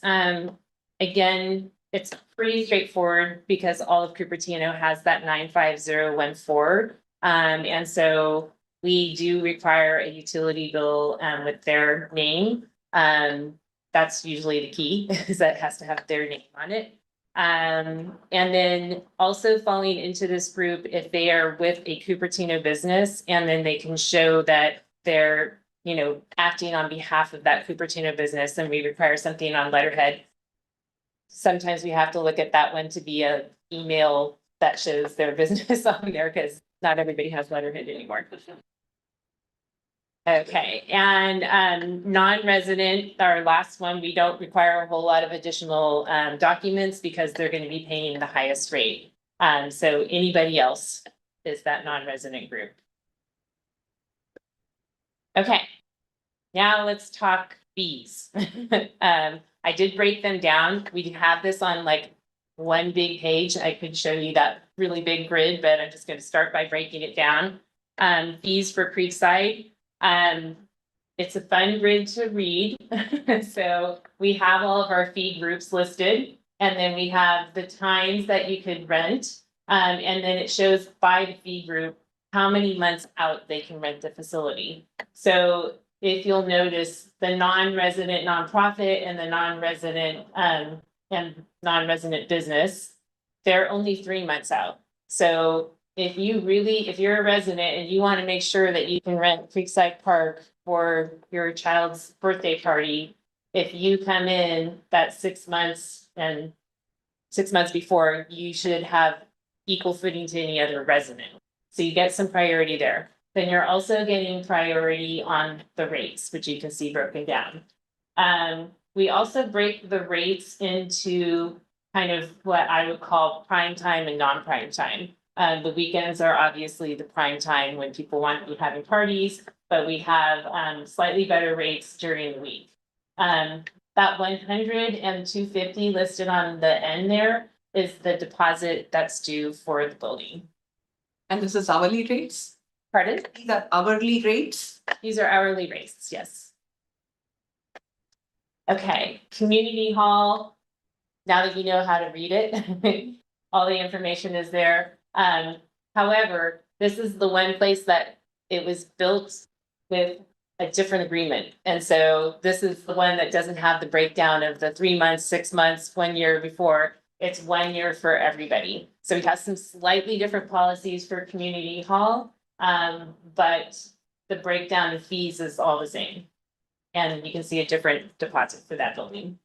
again, it's pretty straightforward because all of Cupertino has that 95014. And so we do require a utility bill with their name. That's usually the key, is that it has to have their name on it. And then also falling into this group, if they are with a Cupertino business, and then they can show that they're, you know, acting on behalf of that Cupertino business, then we require something on letterhead. Sometimes we have to look at that one to be a email that shows their business on there, because not everybody has letterhead anymore. Okay, and non-resident, our last one, we don't require a whole lot of additional documents because they're going to be paying the highest rate. So anybody else is that non-resident group. Okay, now let's talk fees. I did break them down. We have this on like one big page. I could show you that really big grid, but I'm just going to start by breaking it down. Fees for Creekside. It's a fun grid to read. So we have all of our fee groups listed, and then we have the times that you could rent. And then it shows by the fee group how many months out they can rent the facility. So if you'll notice, the non-resident nonprofit and the non-resident and non-resident business, they're only 3 months out. So if you're a resident and you want to make sure that you can rent Creekside Park for your child's birthday party, if you come in that 6 months and 6 months before, you should have equal footing to any other resident. So you get some priority there. Then you're also getting priority on the rates, which you can see broken down. We also break the rates into kind of what I would call prime time and non-prime time. The weekends are obviously the prime time when people want to be having parties, but we have slightly better rates during the week. That 100 and 250 listed on the end there is the deposit that's due for the building. And this is hourly rates? Pardon? These are hourly rates? These are hourly rates, yes. Okay, community hall. now that you know how to read it, all the information is there. However, this is the one place that it was built with a different agreement. And so this is the one that doesn't have the breakdown of the 3 months, 6 months, 1 year before. It's 1 year for everybody. So we have some slightly different policies for community hall, but the breakdown of fees is all the same. And you can see a different deposit for that building.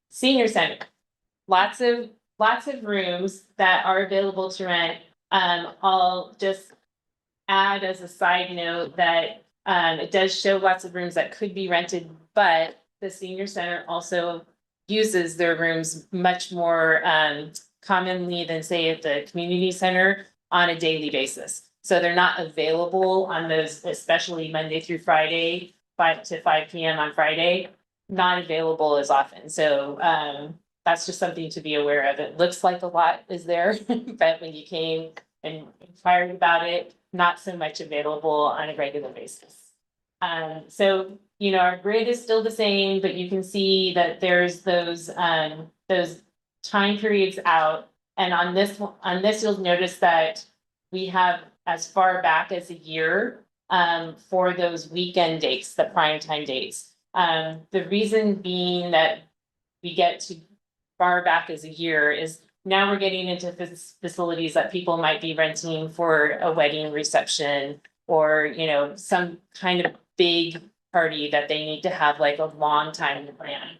Senior center, lots of rooms that are available to rent. I'll just add as a side note that it does show lots of rooms that could be rented, but the senior center also uses their rooms much more commonly than say at the community center on a daily basis. So they're not available on those, especially Monday through Friday, 5 to 5 p.m. on Friday, not available as often. So that's just something to be aware of. It looks like a lot is there, but when you came and inquired about it, not so much available on a regular basis. So, you know, our grid is still the same, but you can see that there's those time periods out. And on this, you'll notice that we have as far back as a year for those weekend dates, the prime time dates. The reason being that we get to far back as a year is now we're getting into facilities that people might be renting for a wedding reception or, you know, some kind of big party that they need to have like a long time to plan.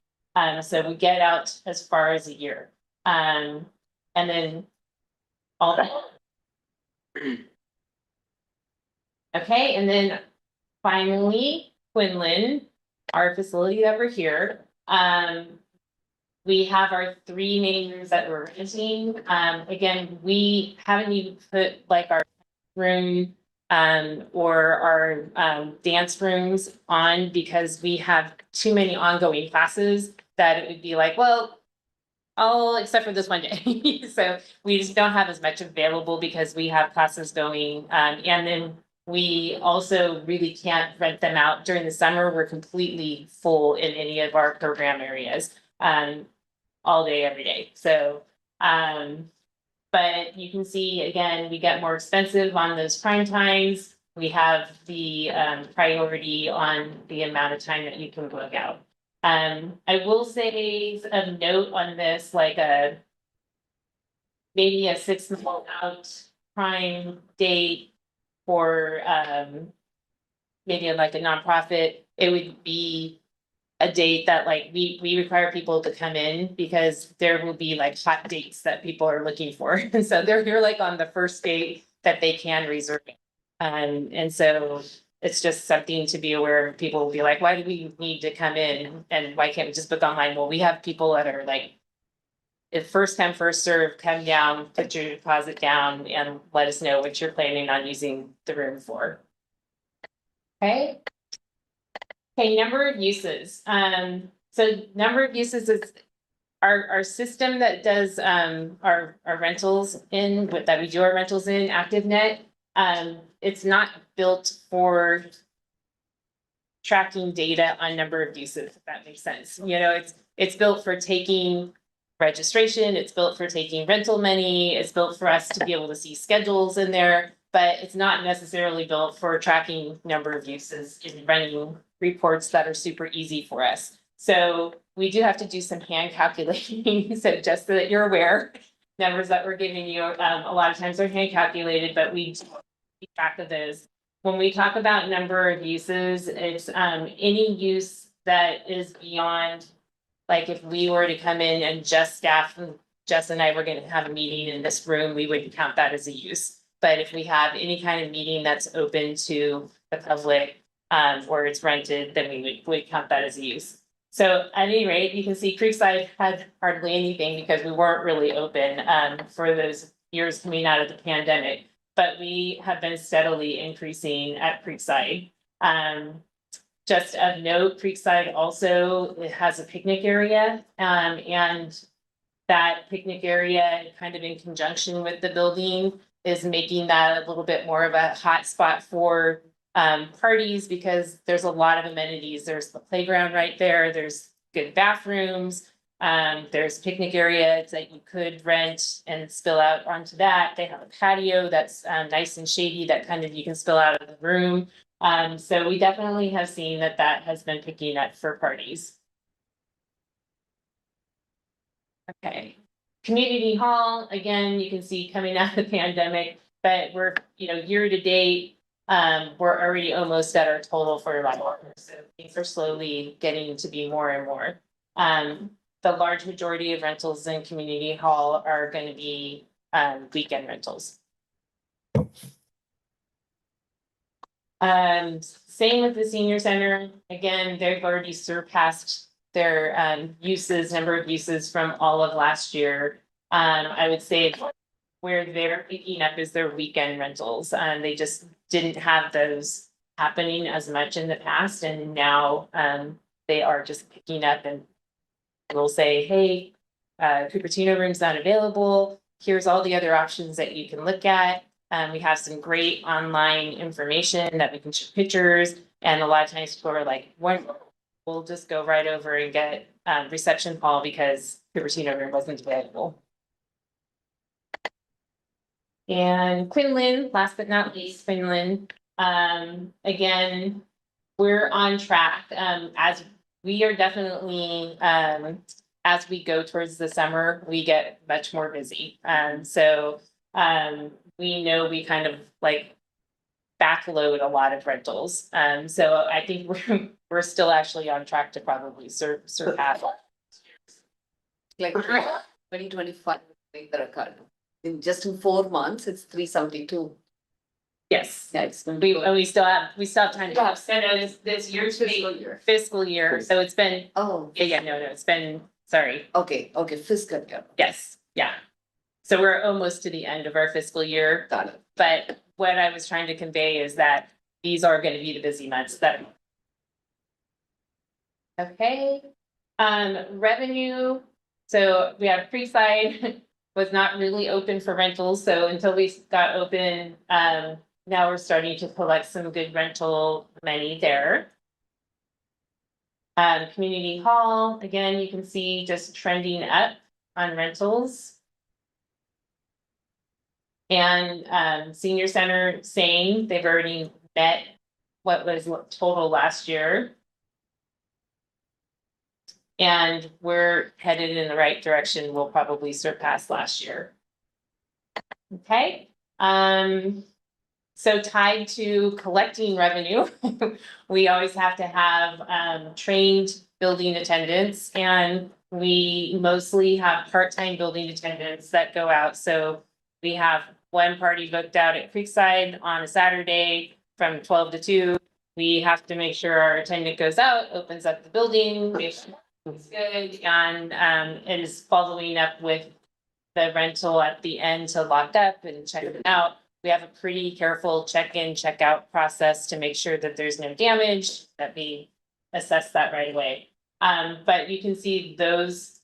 So we get out as far as a year. And then all that. Okay, and then finally, Quinlan, our facility over here. We have our 3 main rooms that we're renting. Again, we haven't even put like our room or our dance rooms on because we have too many ongoing classes that it would be like, well, all except for this one day. So we just don't have as much available because we have classes going. And then we also really can't rent them out during the summer. We're completely full in any of our program areas. All day, every day. So, but you can see again, we get more expensive on those prime times. We have the priority on the amount of time that you can book out. I will say a note on this, like maybe a 6 month out prime date for maybe like a nonprofit. It would be a date that like we require people to come in because there will be like hot dates that people are looking for. And so they're here like on the first date that they can reserve. And so it's just something to be aware of. People will be like, why do we need to come in? And why can't we just book online? Well, we have people that are like, if first come, first serve, come down, put your deposit down and let us know what you're planning on using the room for. Okay. Okay, number of uses. So number of uses is our system that does our rentals in that we do our rentals in ActiveNet. It's not built for tracking data on number of uses, if that makes sense. You know, it's built for taking registration, it's built for taking rental money, it's built for us to be able to see schedules in there, but it's not necessarily built for tracking number of uses and running reports that are super easy for us. So we do have to do some hand calculating. So just so that you're aware, numbers that we're giving you, a lot of times are hand calculated, but we keep track of those. When we talk about number of uses, it's any use that is beyond, like if we were to come in and just staff, Jess and I were going to have a meeting in this room, we wouldn't count that as a use. But if we have any kind of meeting that's open to the public, or it's rented, then we would count that as a use. So at any rate, you can see Creekside had hardly anything because we weren't really open for those years coming out of the pandemic. But we have been steadily increasing at Creekside. Just of note, Creekside also it has a picnic area, and that picnic area, kind of in conjunction with the building, is making that a little bit more of a hot spot for parties because there's a lot of amenities. There's the playground right there. There's good bathrooms. There's picnic areas that you could rent and spill out onto that. They have a patio that's nice and shady that kind of you can spill out of the room. So we definitely have seen that that has been picking up for parties. Okay, community hall, again, you can see coming out of the pandemic, but we're, year to date, we're already almost at our total for like, so things are slowly getting to be more and more. The large majority of rentals in community hall are going to be, weekend rentals. Same with the senior center, again, they've already surpassed their, number of uses from all of last year. I would say where they're picking up is their weekend rentals. They just didn't have those happening as much in the past, and now they are just picking up and we'll say, hey, Cupertino room's not available. Here's all the other options that you can look at. We have some great online information that we can show pictures, and a lot of times people are like, we'll just go right over and get reception hall because Cupertino room wasn't available. And Quinlan, last but not least, Quinlan, again, we're on track, as we are definitely, as we go towards the summer, we get much more busy. So we know we kind of like backload a lot of rentals. So I think we're still actually on track to probably surpass. Like 2025, the record. In 4 months, it's 372. Yes, Yeah, it's been. we still have time to have, so no, this year's fiscal year, so it's been, Oh, yeah, no, it's been, sorry, okay, fiscal year. yes, yeah. So we're almost to the end of our fiscal year, Got it. but what I was trying to convey is that these are gonna be the busy months that. Okay, revenue, so we have Creekside was not really open for rentals, so until we got open, now we're starting to collect some good rental money there. Community hall, again, you can see just trending up on rentals. And senior center, same, they've already met what was total last year. And we're headed in the right direction, we'll probably surpass last year. Okay, so tied to collecting revenue, we always have to have trained building attendants, and we mostly have part-time building attendants that go out. So we have one party booked out at Creekside on a Saturday from 12 to 2. We have to make sure our attendant goes out, opens up the building, makes sure it's good, and is following up with the rental at the end to lock up and check it out. We have a pretty careful check-in, check-out process to make sure that there's no damage, that we assess that right away. But you can see those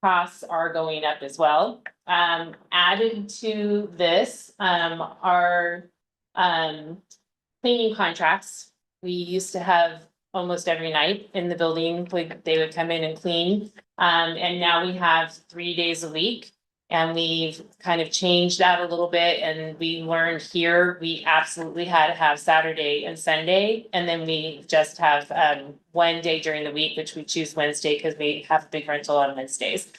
costs are going up as well. Added to this, are cleaning contracts. We used to have almost every night in the building, they would come in and clean. And now we have 3 days a week. And we've kind of changed that a little bit, and we learned here, we absolutely had to have Saturday and Sunday. And then we just have one day during the week, which we choose Wednesday because we have a big rental on Wednesdays.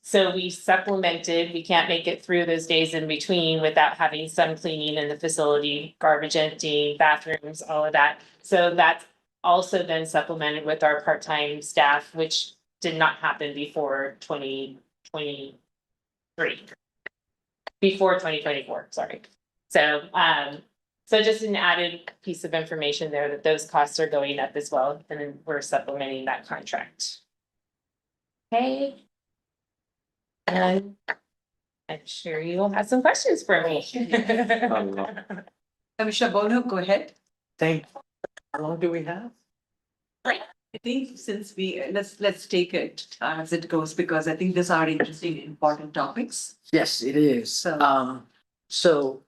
So we supplemented, we can't make it through those days in between without having some cleaning in the facility, garbage emptying, bathrooms, all of that. So that's also been supplemented with our part-time staff, which did not happen before 2023. Before 2024, sorry. So so just an added piece of information there that those costs are going up as well, and then we're supplementing that contract. Okay. And I'm sure you will have some questions for me. Commissioner Bono, go ahead. How long do we have? I think since let's take it as it goes, because I think these are interesting, important topics. Yes, it is. So- So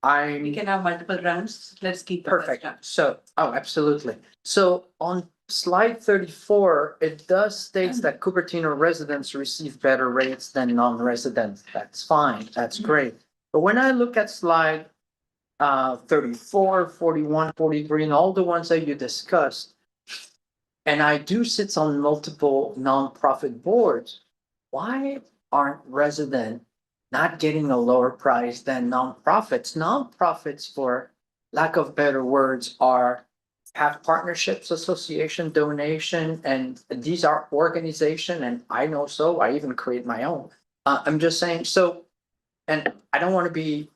We can have multiple rounds. Let's keep. the first Perfect. round. So, oh, absolutely. So on slide 34, it does states that Cupertino residents receive better rates than non-residents. That's fine. That's great. But when I look at slide 34, 41, 43, and all the ones that you discussed, and I do sit on multiple nonprofit boards, why aren't residents not getting a lower price than nonprofits? Nonprofits, for lack of better words, have partnerships, association, donation, and these are organization, and I know so, I even create my own. I'm just saying, so, and I don't want to be,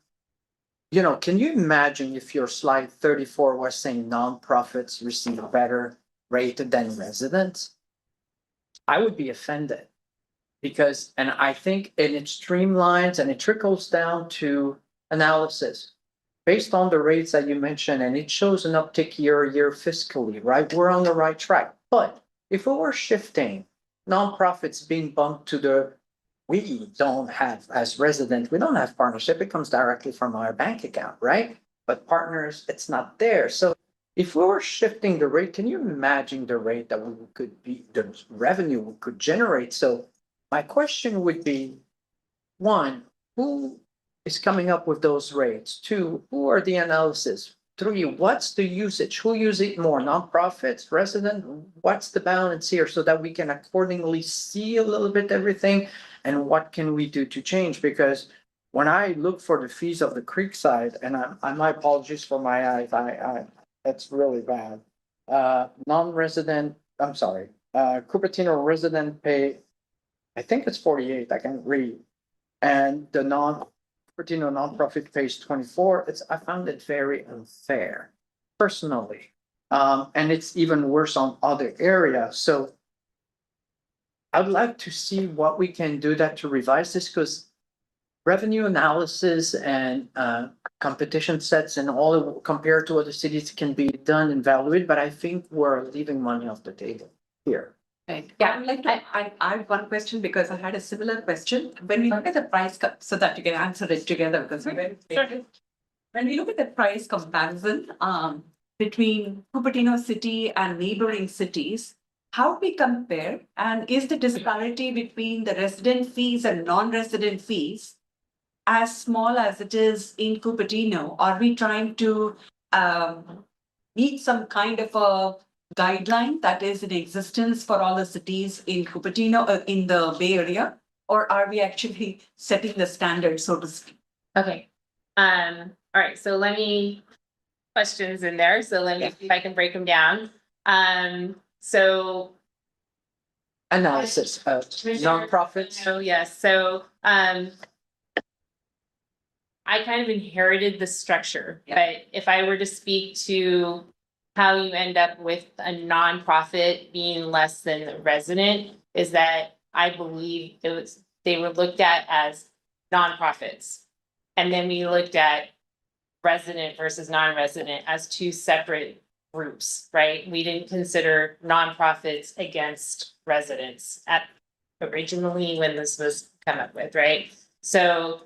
can you imagine if your slide 34 was saying nonprofits receive a better rate than residents? I would be offended. Because, and I think, and it streamlines and it trickles down to analysis. Based on the rates that you mentioned, and it shows an uptick year fiscally, right? We're on the right track. But if we were shifting nonprofits being bumped to we don't have, as residents, we don't have partnership. It comes directly from our bank account, right? But partners, it's not there. So if we were shifting the rate, can you imagine the rate that we could be, the revenue we could generate? So my question would be, one, who is coming up with those rates? Two, who are the analysis? Three, what's the usage? Who use it more? Nonprofits, resident? What's the balance here so that we can accordingly see a little bit everything? And what can we do to change? Because when I look for the fees of the Creekside, and my apologies for my eyes, it's really bad. Non-resident, I'm sorry, Cupertino resident pay, I think it's 48, I can't read. And the Cupertino nonprofit pays 24. I found it very unfair, personally. And it's even worse on other areas. So I'd like to see what we can do to revise this, because revenue analysis and competition sets and all compared to other cities can be done and valued, but I think we're leaving money off the table here. Right. Yeah, I would like to, I have one question because I had a similar question. When we look at the price, so that you can answer it together because we're very. When we look at the price comparison, between Cupertino city and neighboring cities, how we compare, and is the disparity between the resident fees and non-resident fees as small as it is in Cupertino? Are we trying to, meet some kind of a guideline that is in existence for all the cities in Cupertino, in the Bay Area? Or are we actually setting the standard, so to speak? Okay. All right, so questions in there, so let me see if I can break them down. So. Analysis of nonprofits. So yes, so I kind of inherited the structure, but if I were to speak to how you end up with a nonprofit being less than the resident, is that I believe they were looked at as nonprofits. And then we looked at resident versus non-resident as two separate groups, right? We didn't consider nonprofits against residents originally when this was come up with, right? So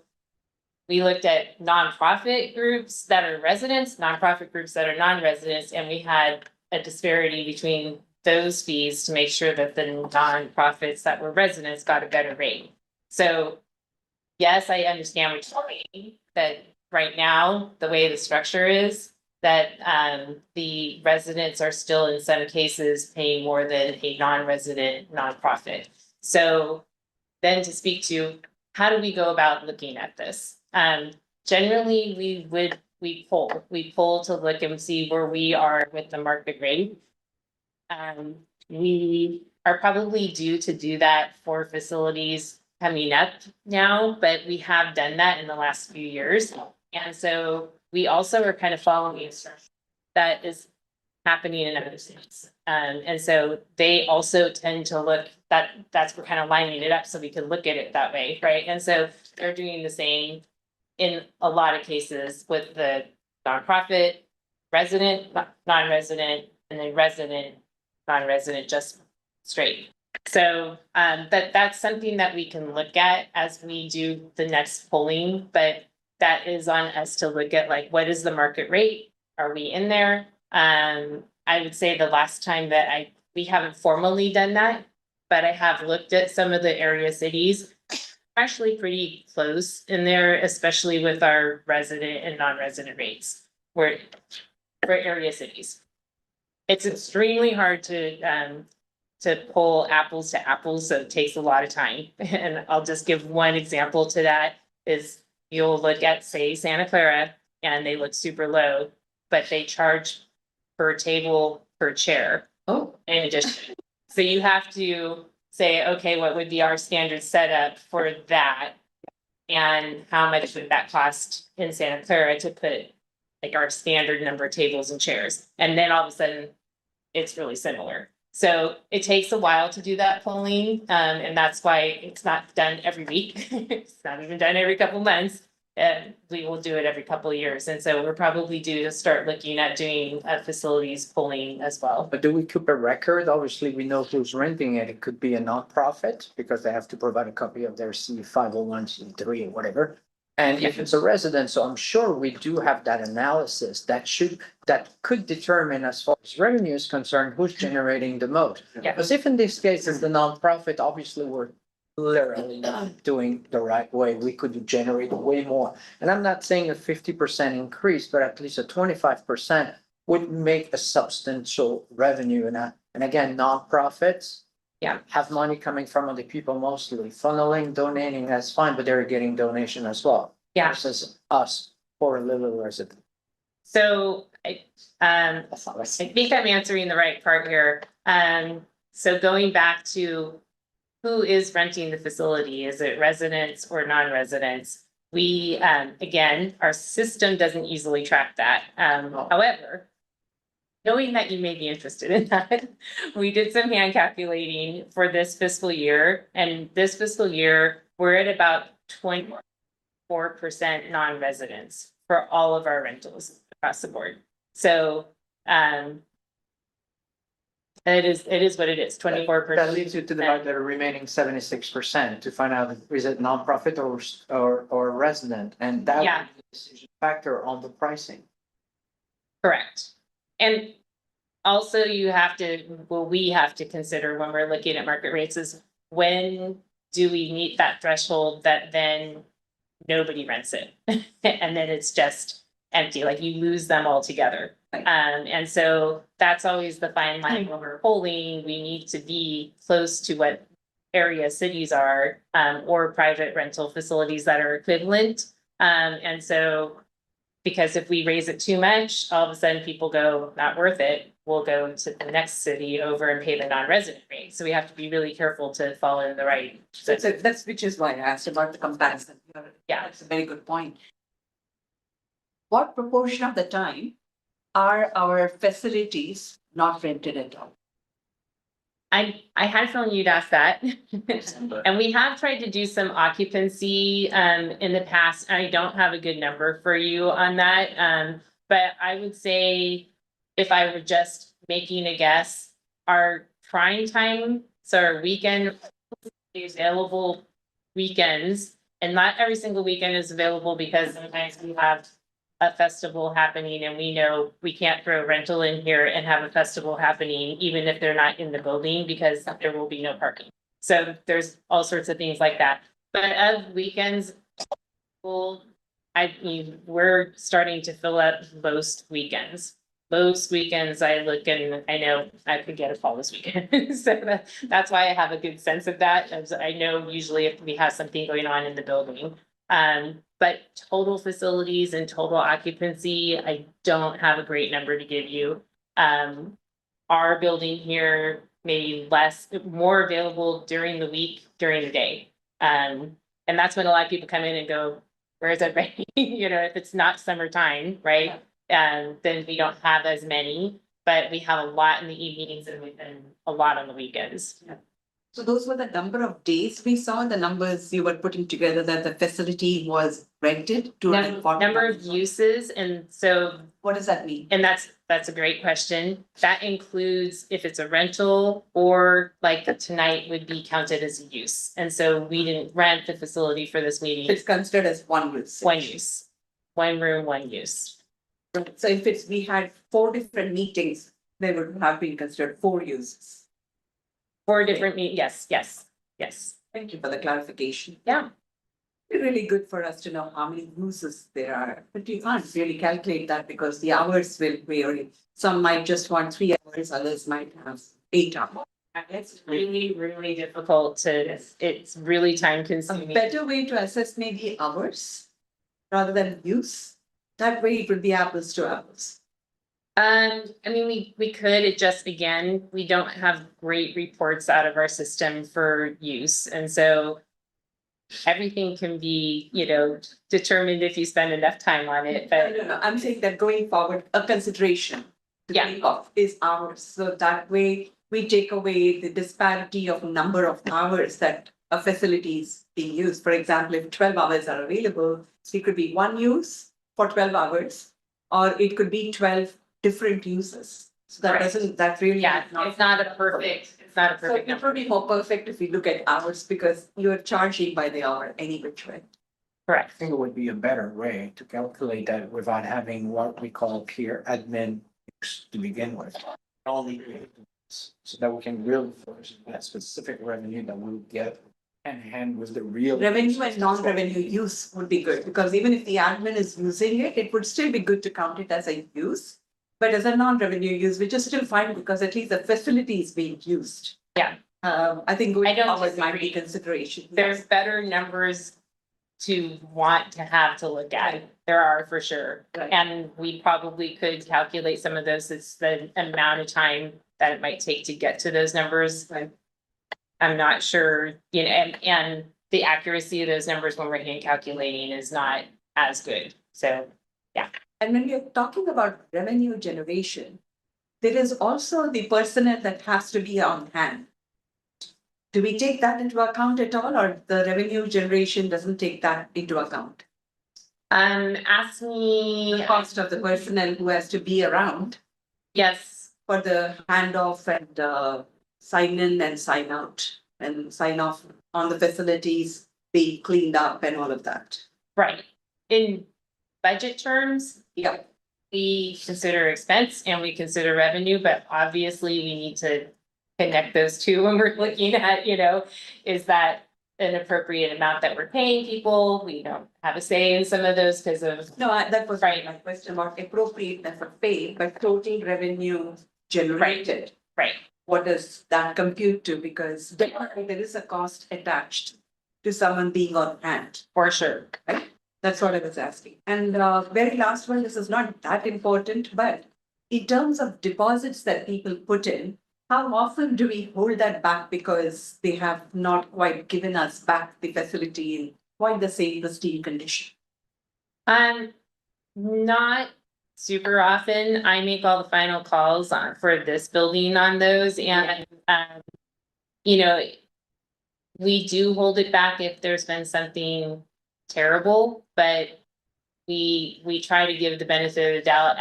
we looked at nonprofit groups that are residents, nonprofit groups that are non-residents, and we had a disparity between those fees to make sure that the nonprofits that were residents got a better rate. So yes, I understand what you're saying, that right now, the way the structure is, that the residents are still in some cases paying more than a non-resident nonprofit. So then to speak to, how do we go about looking at this? Generally, we poll to look and see where we are with the market rate. We are probably due to do that for facilities coming up now, but we have done that in the last few years. And so we also are kind of following instruction that is happening in other states. And so they also tend to look, that's we're kind of lining it up so we can look at it that way, right? And so they're doing the same in a lot of cases with the nonprofit, resident, non-resident, and then resident, non-resident, just straight. So that's something that we can look at as we do the next polling, but that is on us to look at like, what is the market rate? Are we in there? I would say the last time that we haven't formally done that, but I have looked at some of the area cities. Actually pretty close in there, especially with our resident and non-resident rates, where for area cities. It's extremely hard to pull apples to apples, so it takes a lot of time. And I'll just give one example to that is you'll look at, say, Santa Clara, and they look super low, but they charge per table, per chair. Oh. In addition, so you have to say, okay, what would be our standard setup for that? And how much would that cost in Santa Clara to put like our standard number of tables and chairs? And then all of a sudden, it's really similar. So it takes a while to do that polling, and that's why it's not done every week. It's not even done every couple months. And we will do it every couple of years. And so we're probably due to start looking at doing facilities polling as well. But do we keep a record? Obviously, we know who's renting it. It could be a nonprofit because they have to provide a copy of their C501, C3 or whatever. And if it's a resident, so I'm sure we do have that analysis that could determine as far as revenue is concerned, who's generating the most. Yeah. Because if in this case it's the nonprofit, obviously we're literally not doing the right way. We could generate way more. And I'm not saying a 50% increase, but at least a 25% would make a substantial revenue. And again, nonprofits. Yeah. Have money coming from other people mostly. Funneling, donating, that's fine, but they're getting donation as well. Yeah. Versus us for a little resident. So That's not I think I'm answering the right part here. So going back to who is renting the facility? Is it residents or non-residents? We, again, our system doesn't easily track that. However, knowing that you may be interested in that, we did some hand calculating for this fiscal year. And this fiscal year, we're at about 24% non-residents for all of our rentals across the board. So, it is what it is, 24%. That leads you to the remaining 76% to find out, is it nonprofit or resident? And that Yeah. would be a decision factor on the pricing. Correct. And also we have to consider when we're looking at market rates is when do we meet that threshold that then nobody rents it? And then it's just empty, like you lose them altogether. And so that's always the fine line when we're polling. We need to be close to what area cities are, or private rental facilities that are equivalent. And so because if we raise it too much, all of a sudden people go, not worth it. We'll go to the next city over and pay the non-resident rate. So we have to be really careful to fall in the right. So that's which is why I asked about the comparison. Yeah. That's a very good point. What proportion of the time are our facilities not rented at all? I had a feeling you'd ask that. And we have tried to do some occupancy in the past. I don't have a good number for you on that. But I would say if I were just making a guess, our prime time, so our weekend available weekends, and not every single weekend is available because sometimes we have a festival happening and we know we can't throw rental in here and have a festival happening, even if they're not in the building, because there will be no parking. So there's all sorts of things like that. But of weekends, we're starting to fill up most weekends. Most weekends I look and I know I could get a call this weekend. So that's why I have a good sense of that. As I know usually if we have something going on in the building. But total facilities and total occupancy, I don't have a great number to give you. Our building here, maybe more available during the week, during the day. And that's when a lot of people come in and go, where's everybody? You know, if it's not summertime, right? Then we don't have as many, but we have a lot in the evenings and a lot on the weekends. Yeah. So those were the number of days we saw, the numbers you were putting together that the facility was rented to. Number of uses, and so. What does that mean? And that's a great question. That includes if it's a rental or like tonight would be counted as a use. And so we didn't rent the facility for this meeting. It's considered as one use. One use. one room, one use. So if we had 4 different meetings, they would have been considered 4 uses. 4 different yes. Thank you for the clarification. Yeah. It's really good for us to know how many uses there are, but you can't really calculate that because the hours will vary. Some might just want 3 hours, others might have 8 hours. It's really, really difficult to, it's really time A consuming. better way to assess maybe hours rather than use. That way it would be apples to apples. I mean, we could, it just, again, we don't have great reports out of our system for use, and so. Everything can be, determined if you spend enough time on it, but No, I'm saying that going forward, a consideration to Yeah. think of is hours. So that way we take away the disparity of number of hours that a facility is being used. For example, if 12 hours are available, so it could be one use for 12 hours, or it could be 12 different uses. So that Right. that really. yeah, it's not a perfect So it number. would be more perfect if we look at hours because you're charging by the hour any which way. I Correct. think it would be a better way to calculate that without having what we call peer admin to begin with. Only so that we can really focus on that specific revenue that we'll get and hand with the real. Revenue and non-revenue use would be good, because even if the admin is using it, it would still be good to count it as a use. But as a non-revenue use, which is still fine because at least the facility is being used. Yeah. I think I going don't forward might be disagree. consideration. There's better numbers to want to have to look at. There are for sure. Right. And we probably could calculate some of those. It's the amount of time that it might take to get to those numbers. Right. I'm not sure, and the accuracy of those numbers when we're hand calculating is not as good. So, And when we're talking about revenue generation, there is also the personnel that has to be on hand. Do we take that into account at all, or the revenue generation doesn't take that into account? ask The me, cost of the personnel who has to be around yes, for the handoff and sign in and sign out and sign off on the facilities being cleaned up and all of that. right. In budget terms, Yeah. we consider expense and we consider revenue, but obviously we need to connect those two when we're looking at, is that an appropriate amount that we're paying people? We don't have a say in some of those because of, No, that was Right. my question about appropriateness of pay, but total revenue generated. right, What does that compute to? Because definitely there is a cost attached to someone being on hand. for sure. That's what I was asking. And very last one, this is not that important, but in terms of deposits that people put in, how often do we hold that back because they have not quite given us back the facility in quite the same pristine condition? Not super often. I make all the final calls on for this building on those and, you know. We do hold it back if there's been something terrible, but we try to give the benefit of the doubt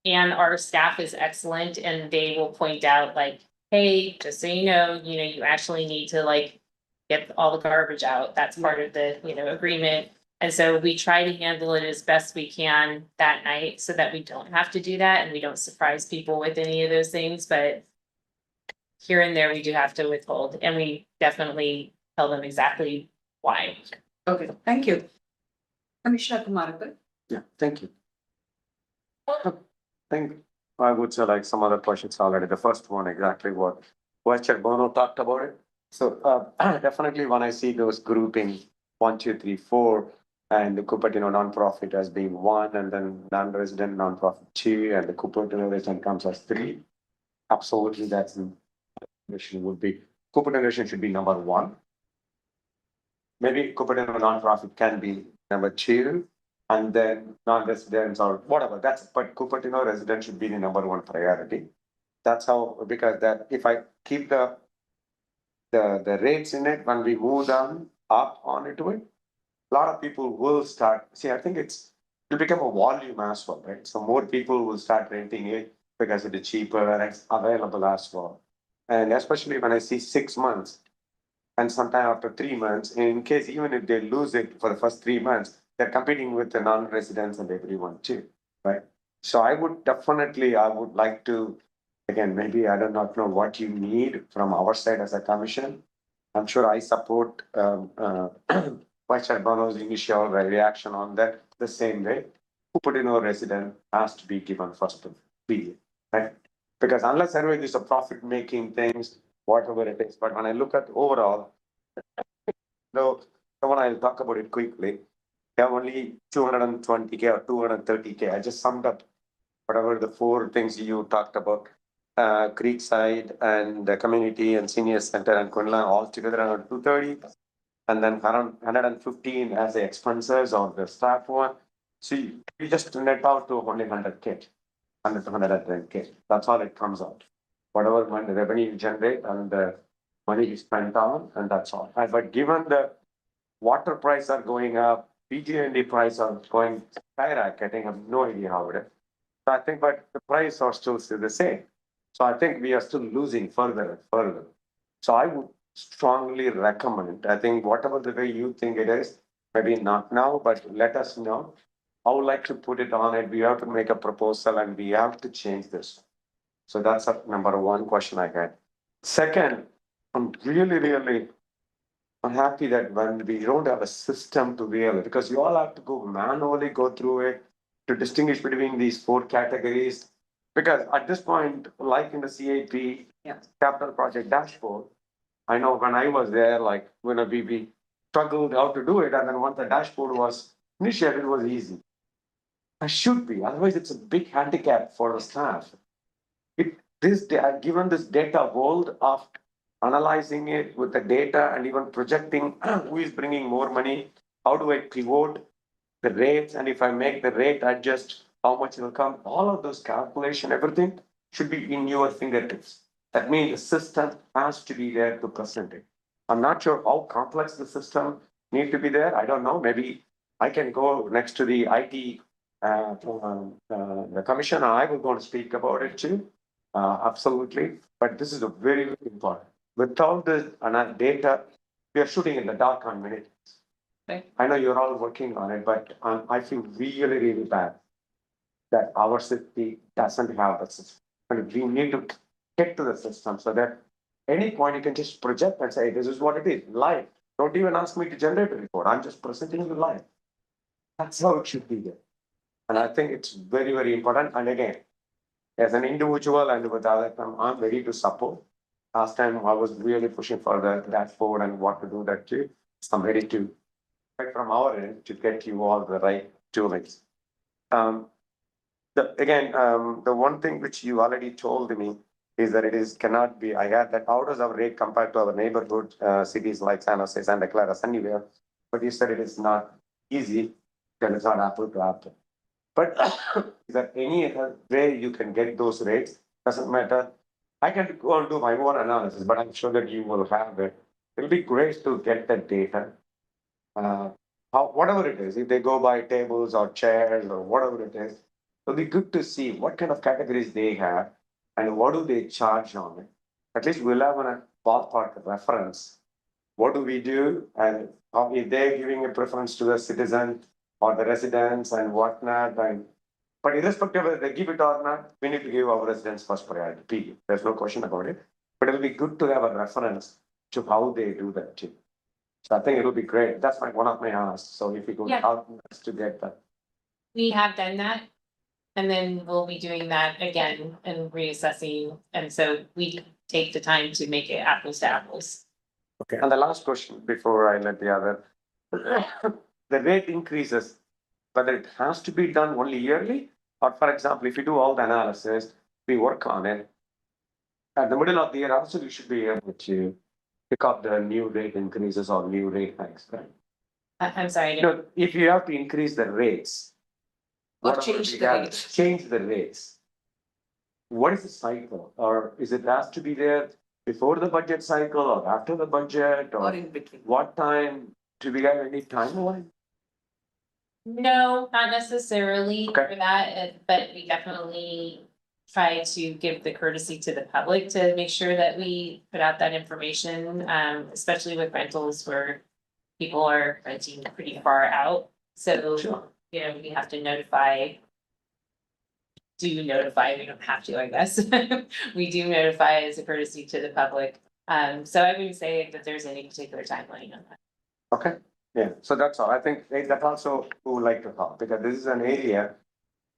and our staff is excellent and they will point out like, hey, just so you know, you actually need to like get all the garbage out. That's part of the, agreement. And so we try to handle it as best we can that night so that we don't have to do that and we don't surprise people with any of those things, but here and there, we do have to withhold, and we definitely tell them exactly why. Okay, thank you. Commissioner Kumarapan? Yeah, thank you. I would say like some other questions already. The first one, exactly what Vice Chair Bono talked about it. So definitely when I see those grouping 1, 2, 3, 4, and the Cupertino nonprofit as being 1, and then non-resident nonprofit 2, and the Cupertino resident comes as 3. Absolutely, that's would be Cupertino should be number 1. Maybe Cupertino nonprofit can be number 2, and then non-residents or whatever. But Cupertino resident should be the number 1 priority. That's how, because that if I keep the rates in it when we move them up on it, a lot of people will start. See, I think it'll become a volume as well, right? So more people will start renting it because it is cheaper and it's available as well. And especially when I see 6 months and sometime after 3 months, in case even if they lose it for the first 3 months, they're competing with the non-residents and everyone too, right? So I would like to, again, maybe I do not know what you need from our side as a commission. I'm sure I support Vice Chair Bono's initial reaction on that the same way. Cupertino resident has to be given first period, right? Because unless everything is a profit making things, whatever it is, but when I look at overall, though, when I'll talk about it quickly, they have only 220K or 230K. I just summed up whatever the four things you talked about, Creekside and the community and senior center and Quinlan all together around 230. And then around 115 as the expenses or the staff one. So you just net out to only 100K, 100 to 110K. That's all it comes out. Whatever money revenue you generate and the money you spend on, and that's all. But given the water price are going up, PG&E price are going skyrocketing, I have no idea how it is. So I think, but the price are still the same. So I think we are still losing further and further. So I would strongly recommend, I think whatever the way you think it is, maybe not now, but let us know. I would like to put it on it. We have to make a proposal and we have to change this. So that's a number one question I had. Second, I'm really unhappy that when we don't have a system to really, because you all have to go manually go through it to distinguish between these four categories. Because at this point, like in the CAP, capital project dashboard, I know when I was there, like when we struggled how to do it, and then once the dashboard was initiated, it was easy. It should be, otherwise it's a big handicap for the staff. Given this data world of analyzing it with the data and even projecting who is bringing more money, how do I pivot the rates, and if I make the rate adjust, how much will come? All of those calculation, everything should be in your fingertips. That means the system has to be there to present it. I'm not sure how complex the system need to be there. I don't know. Maybe I can go next to the IT the commission. I will go and speak about it too. Absolutely. But this is a very important. Without the data, we are shooting in the dark on many things. I know you're all working on it, but I feel really bad that our city doesn't have a system. And we need to get to the system so that any point you can just project and say, this is what it is, live. Don't even ask me to generate a report. I'm just presenting you live. That's how it should be there. And I think it's very important. And again, as an individual and with other, I'm ready to support. Last time I was really pushing for the dashboard and what to do that too. So I'm ready to fight from our end to get you all the right toolings. The one thing which you already told me is that cannot be. I had that. How does our rate compare to our neighborhood cities like San Jose, Santa Clara, anywhere? But you said it is not easy because it's not apple to apple. But is there any other way you can get those rates? Doesn't matter. I can go and do my own analysis, but I'm sure that you will have it. It'll be great to get that data. Whatever it is, if they go by tables or chairs or whatever it is, it'll be good to see what kind of categories they have and what do they charge on it. At least we'll have a ballpark reference. What do we do? And how, if they're giving a preference to the citizen or the residents and whatnot, but irrespective of whether they give it or not, we need to give our residents first priority. Period. There's no question about it. But it'll be good to have a reference to how they do that too. So I think it'll be great. That's one of my asks. So if you could help us to get that. We have done that. And then we'll be doing that again and reassessing. And so we take the time to make it apples to apples. Okay. And the last question before I let the other, the rate increases, whether it has to be done only yearly, or for example, if you do all the analysis, we work on it. At the middle of the year, also you should be able to pick up the new rate increases or new rate hikes, right? I'm sorry. You know, if you have to increase the rates. Or whatever change we the have, rates. Change the rates. What is the cycle? Or is it has to be there before the budget cycle or after the budget Or or in between. what time? Do we have any timeline? No, not necessarily Okay. for that, but we definitely try to give the courtesy to the public to make sure that we put out that information, especially with rentals where people are renting pretty far out. So, Sure. you know, we have to notify. Do notify, we don't have to, I guess. We do notify as a courtesy to the public. So I wouldn't say that there's any particular timeline on that. Okay, yeah, so that's all. I think that also we would like to talk, because this is an area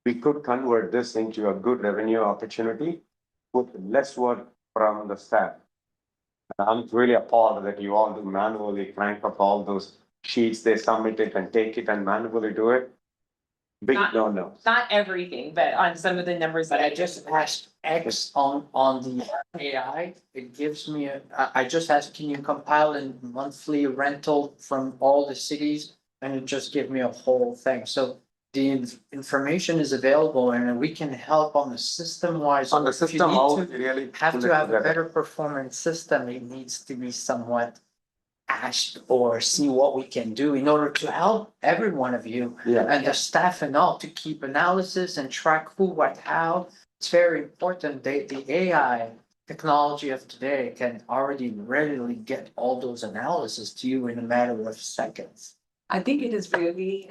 we could convert this into a good revenue opportunity with less work from the staff. I'm really appalled that you all do manually crank up all those sheets, they submit it and take it and manually do it. Big Not- no. Not everything, but on some of the numbers But that I just asked X on the AI, it gives me I just asked, can you compile a monthly rental from all the cities? And it just gave me a whole thing, so the information is available and we can help on the system wise. On the If you system, need how to we really. have pull to it have a together. better performance system, it needs to be somewhat asked or see what we can do in order to help every one of you Yeah, and the staff and all to keep analysis and track who, what, how. It's very important. The AI technology of today can already readily get all those analysis to you in a matter of seconds. I think it is really,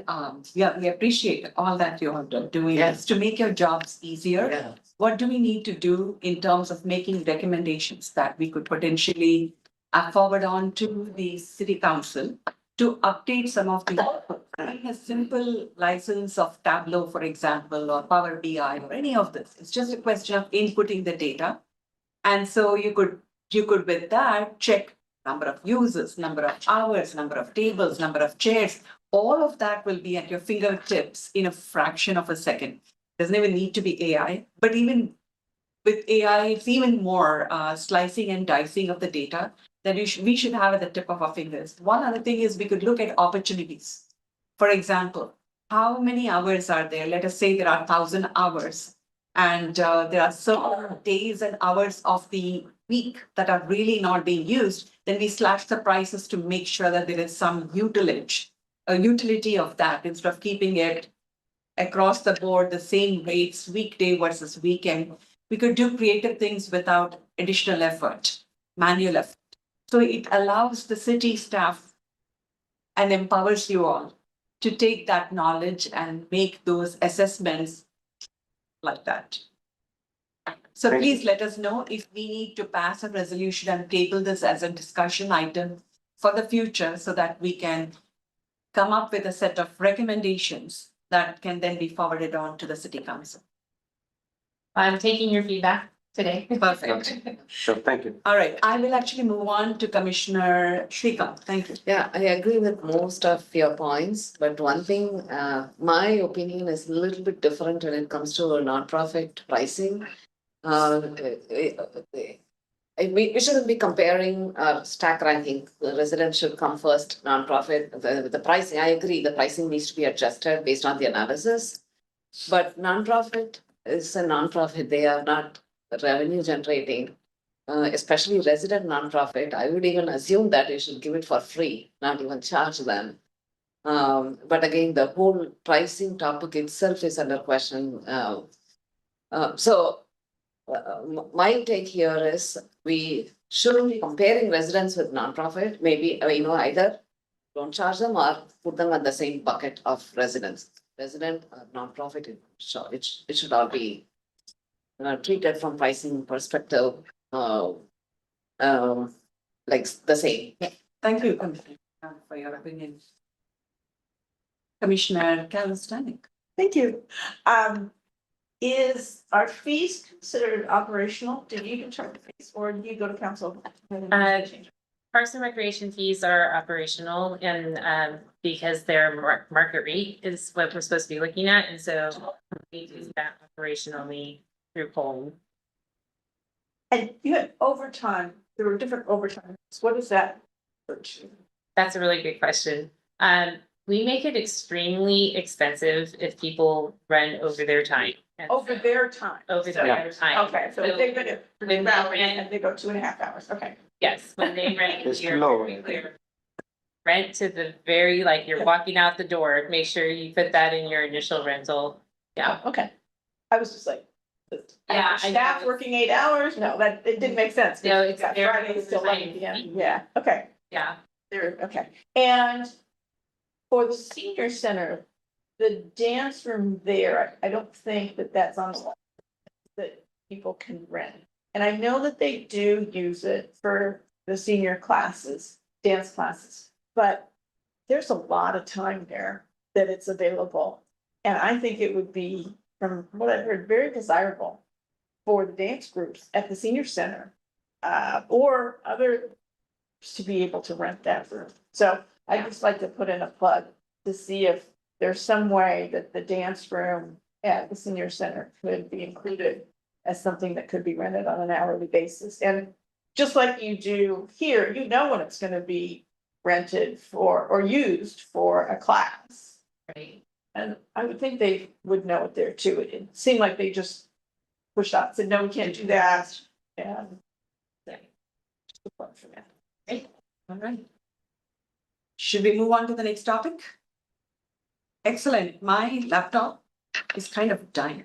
yeah, we appreciate all that you are doing Yeah. this to make your jobs easier. Yeah. What do we need to do in terms of making recommendations that we could potentially forward on to the city council to update some of the, a simple license of Tableau, for example, or Power BI or any of this. It's just a question of inputting the data. And so you could with that check number of users, number of hours, number of tables, number of chairs. All of that will be at your fingertips in a fraction of a second. Doesn't even need to be AI, but even with AI, it's even more slicing and dicing of the data that we should have at the tip of our fingers. One other thing is we could look at opportunities. For example, how many hours are there? Let us say there are 1,000 hours, and there are certain days and hours of the week that are really not being used. Then we slash the prices to make sure that there is some utility of that instead of keeping it across the board, the same rates, weekday versus weekend. We could do creative things without additional effort, manual effort. So it allows the city staff and empowers you all to take that knowledge and make those assessments like that. So Thank please let us know if we need to pass a resolution and table this as a discussion item for the future so that we can come up with a set of recommendations that can then be forwarded on to the city council. I'm taking your feedback today. Perfect. so thank you. All right, I will actually move on to Commissioner Shrikant. Thank you. Yeah, I agree with most of your points, but one thing, my opinion is a little bit different when it comes to nonprofit pricing. We shouldn't be comparing stack ranking. The resident should come first, nonprofit. The pricing, I agree, the pricing needs to be adjusted based on the analysis. But nonprofit is a nonprofit. They are not revenue generating, especially resident nonprofit. I would even assume that you should give it for free, not even charge them. But again, the whole pricing topic itself is under question. My take here is we shouldn't be comparing residents with nonprofit. Maybe, either don't charge them or put them in the same bucket of residents. Resident or nonprofit, it should all be treated from pricing perspective, like the same. Thank you, Commissioner, for your opinion. Commissioner Calistanik. Thank you. Are fees considered operational? Did you determine fees or do you go to council? Parks and recreation fees are operational and because their market rate is what we're supposed to be looking at, and so we do that operationally through polling. And you had overtime, there were different overtimes. What is that? That's a really good question. We make it extremely expensive if people run over their time. Over their time. Over So- their time. Okay, so if they're gonna, When they rent- and they go 2.5 hours, okay. Yes, when they rent, It's you're low. very clear. Rent to the very, like, you're walking out the door, make sure you put that in your initial rental. Yeah, Okay. I was just like. Yeah, I Staff know. working 8 hours? No, that, it didn't make sense. No, it's Yeah, very Friday is still overtime. 11 p.m. Yeah, okay. yeah. There, okay. And for the senior center, the dance room there, I don't think that that's on the list that people can rent. And I know that they do use it for the senior classes, dance classes, but there's a lot of time there that it's available. And I think it would be, from what I've heard, very desirable for the dance groups at the senior center, or other to be able to rent that room. So I'd just like to put in a plug to see if there's some way that the dance room at the senior center could be included as something that could be rented on an hourly basis. And just like you do here, you know when it's gonna be rented for or used for a class. Right. And I would think they would know it there too. It seemed like they just pushed out, said, no, we can't do that. And. Yeah. Just a plug for that. All right. Should we move on to the next topic? Excellent. My laptop is kind of dying.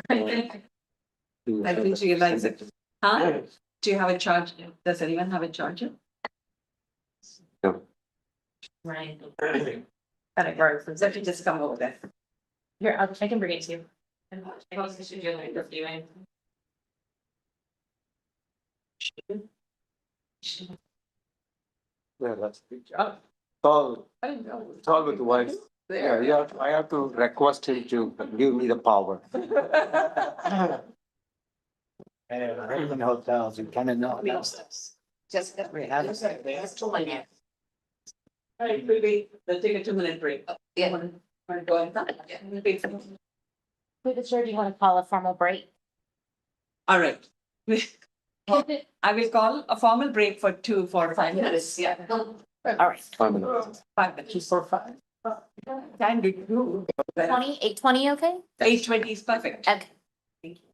I didn't realize it. Huh? Do you have a charger? Does anyone have a charger? Right. And I borrowed from, let me just come over there. Here, I can bring it to you. And I think we should do like reviewing. Yeah, that's a good job. All, I didn't know. it's all with the wife. Yeah, yeah, I have to request him to give me the power. Hey, I live in hotels, you kind of know. Jessica. We have- That's 2 minutes. All right, we'll take a 2-minute break. Yeah. Want to go inside? Sure, do you want to call a formal break? All right. I will call a formal break for 5 minutes. Yeah. All right, 5 minutes. 5 minutes. 4, 5. Time to do. 8:20, okay? 8:20 is perfect. Okay. Thank you.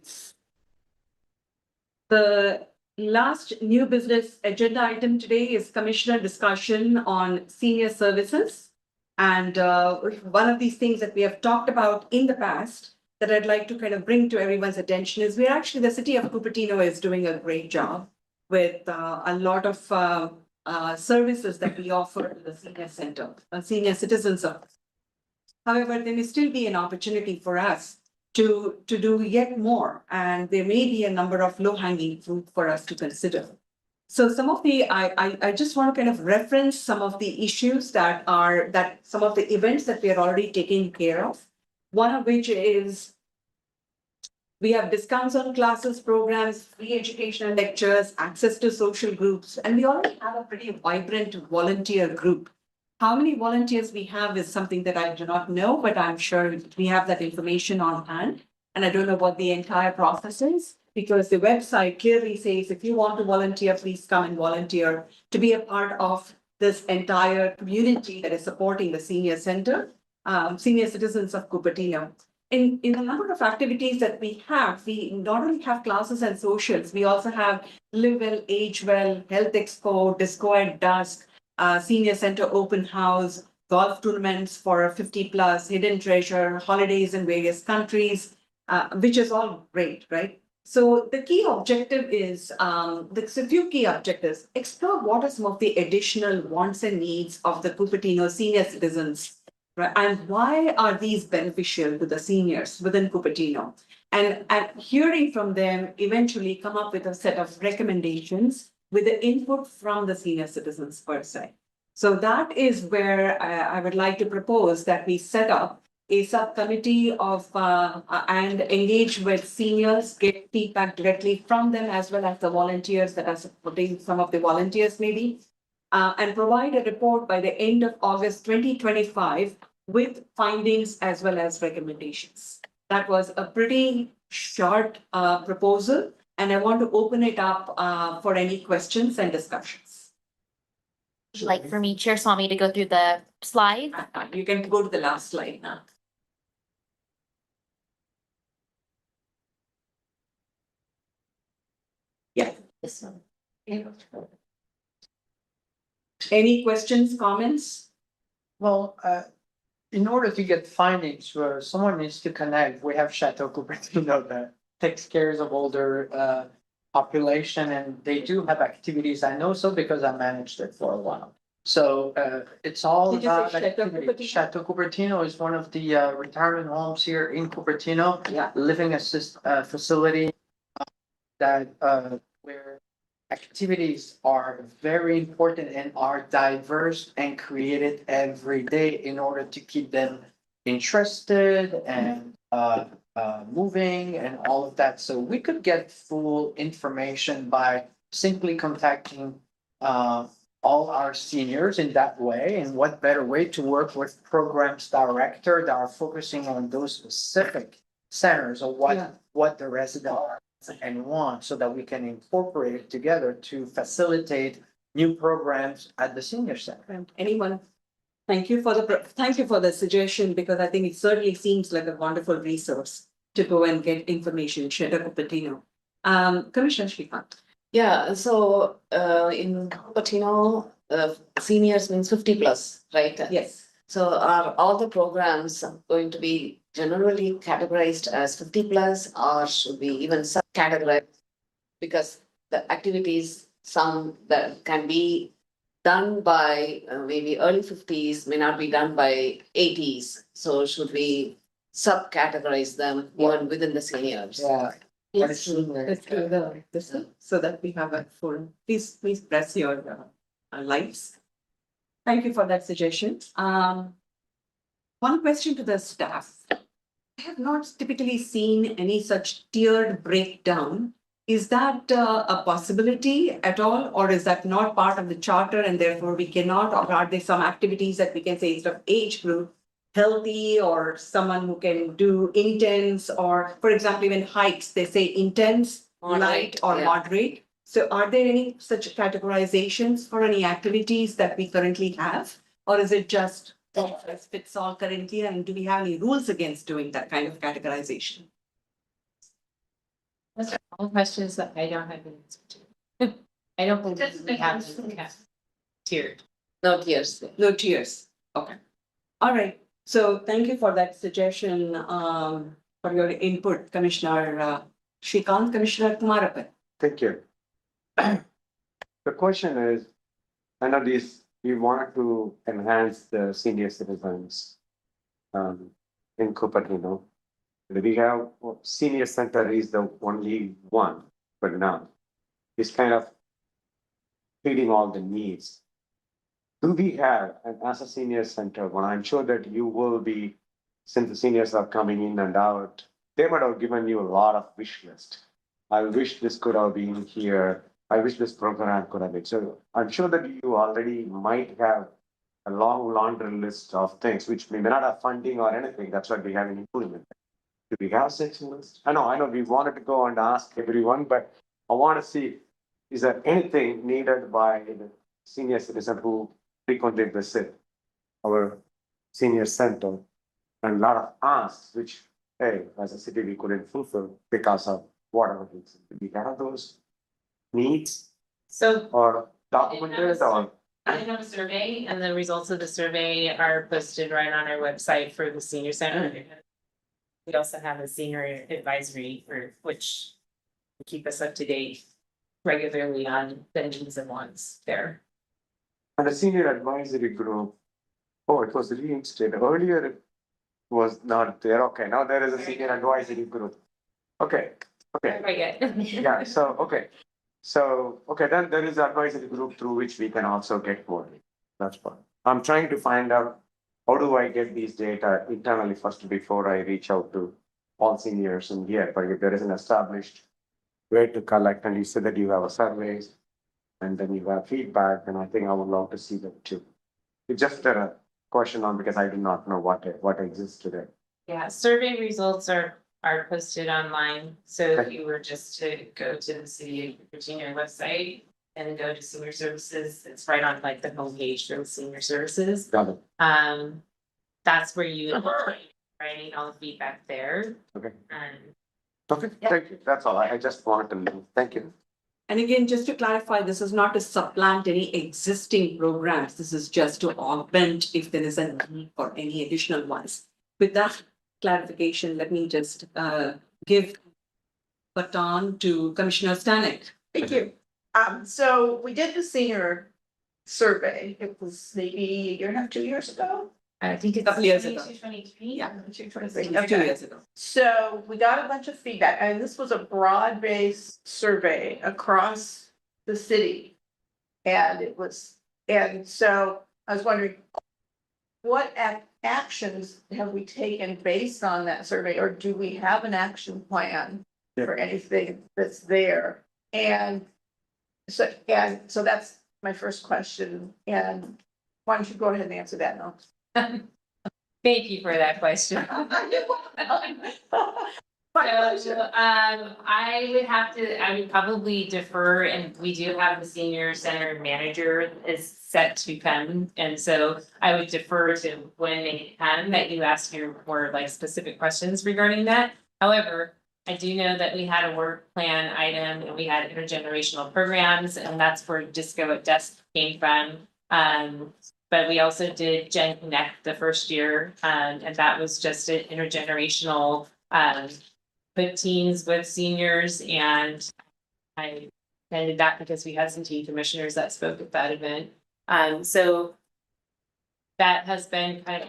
minutes. The last new business agenda item today is commissioner discussion on senior services. And one of these things that we have talked about in the past that I'd like to kind of bring to everyone's attention is the city of Cupertino is doing a great job with a lot of services that we offer to the senior center, senior citizens of. However, there may still be an opportunity for us to do yet more, and there may be a number of low-hanging fruit for us to consider. So some of the, I just want to kind of reference some of the issues that some of the events that we are already taking care of. One of which is we have discounts on classes, programs, free educational lectures, access to social groups, and we already have a pretty vibrant volunteer group. How many volunteers we have is something that I do not know, but I'm sure we have that information on hand. And I don't know what the entire process is, because the website clearly says, if you want to volunteer, please come and volunteer to be a part of this entire community that is supporting the senior center, senior citizens of Cupertino. In the number of activities that we not only have classes and socials, we also have Live Well, Age Well, Health Expo, Disco at Dusk, Senior Center Open House, golf tournaments for 50 plus, hidden treasure, holidays in various countries, which is all great, right? So the key objective is, there's a few key objectives. Explore what are some of the additional wants and needs of the Cupertino senior citizens, right? And why are these beneficial to the seniors within Cupertino? And hearing from them, eventually come up with a set of recommendations with the input from the senior citizens per se. So that is where I would like to propose that we set up a subcommittee of and engage with seniors, get feedback directly from them, as well as the volunteers that are supporting some of the volunteers maybe, and provide a report by the end of August 2025 with findings as well as recommendations. That was a pretty short proposal, and I want to open it up for any questions and discussions. Would you like for me, Chair Swami, to go through the slide? You can go to the last slide now. Yeah. This one. Any questions, comments? Well, in order to get findings, where someone needs to connect, we have Chateau Cupertino that takes care of older population, and they do have activities. I know so because I managed it for a while. So it's all Did you say about Chateau activity. Cupertino? Chateau Cupertino is one of the retirement homes here in Cupertino, Yeah. living facility that where activities are very important and are diverse and created every day in order to keep them interested and moving and all of that. So we could get full information by simply contacting all our seniors in that way. And what better way to work with programs director that are focusing on those specific centers of what the residents and want, so that we can incorporate it together to facilitate new programs at the senior center. Anyone? Thank you for the suggestion, because I think it certainly seems like a wonderful resource to go and get information, Chateau Cupertino. Commissioner Shrikant. Yeah, so in Cupertino, seniors means 50 plus, right? Yes. So are all the programs going to be generally categorized as 50 plus, or should we even subcategorize? Because the activities, some that can be done by maybe early 50s may not be done by 80s. So should we subcategorize them even within the seniors? Yeah. Yes, let's do this one, so that we have a full, please press your lights. Thank you for that suggestion. One question to the staff. I have not typically seen any such tiered breakdown. Is that a possibility at all, or is that not part of the charter and therefore we cannot, or are there some activities that we can say instead of age group, healthy, or someone who can do intense, or for example, even hikes, they say intense, light or yeah. moderate. So are there any such categorizations for any activities that we currently have? Or is it just fits all currently, and do we have any rules against doing that kind of categorization? Those are all questions that I don't have an answer to. I don't believe we have them tiered. No tears. No tears. Okay. All right. So thank you for that suggestion, for your input, Commissioner Shrikant, Commissioner Kumarapan. Thank you. The question is, I know we wanted to enhance the senior citizens in Cupertino. We have, senior center is the only one, but now it's kind of feeding all the needs. Do we have, and as a senior center, well, I'm sure that you will be, since the seniors are coming in and out, they might have given you a lot of wish list. I wish this could have been here. I wish this program could have been. So I'm sure that you already might have a long laundry list of things, which we may not have funding or anything. That's why we have an improvement. Do we have such a list? I know we wanted to go and ask everyone, but I want to see, is there anything needed by the senior citizen who frequently visit our senior center, and a lot of asks, which, hey, as a city, we couldn't fulfill because of whatever reason. Do we have those needs So or documented or? I have a survey and the results of the survey are posted right on our website for the senior center. We also have a senior advisory for which keep us up to date regularly on the needs and wants there. And the senior advisory group, oh, it was reinstated. Earlier it was not there. Okay, now there is a senior advisory group. Okay, okay. Very good. Yeah, so, okay. So, okay, then there is advisory group through which we can also get more. That's fine. I'm trying to find out, how do I get these data internally first before I reach out to all seniors in here? But if there is an established way to collect, and you said that you have a surveys, and then you have feedback, and I think I would love to see that too. It's just a question on, because I do not know what exists today. Yeah, survey results are posted online, so if you were just to go to the city of Cupertino website and go to senior services, it's right on like the homepage for the senior services. Got it. That's where you writing all the feedback there. Okay. And Okay, thank you. That's all. I just wanted to know. Thank you. And again, just to clarify, this is not to supplant any existing programs. This is just to augment if there is a need for any additional ones. With that clarification, let me just give baton to Commissioner Stanek. Thank you. So we did the senior survey. It was maybe a year and a half, 2 years ago. I think it's Couple years ago. 22-23. Yeah. 223. 2 Okay. years ago. So we got a bunch of feedback, and this was a broad-based survey across the city. And so I was wondering, what actions have we taken based on that survey, or do we have an action plan for anything that's there? And so that's my first question, and why don't you go ahead and answer that now? Thank you for that question. So, I would probably defer, and we do have the senior center manager is set to come. And so I would defer to when they come, that you ask your more like specific questions regarding that. However, I do know that we had a work plan item and we had intergenerational programs, and that's where Disco at Desk came from. But we also did Gen Connect the first year, and that was just an intergenerational, put teens with seniors, and I attended that because we had some teen commissioners that spoke at that event. So that has been kind of,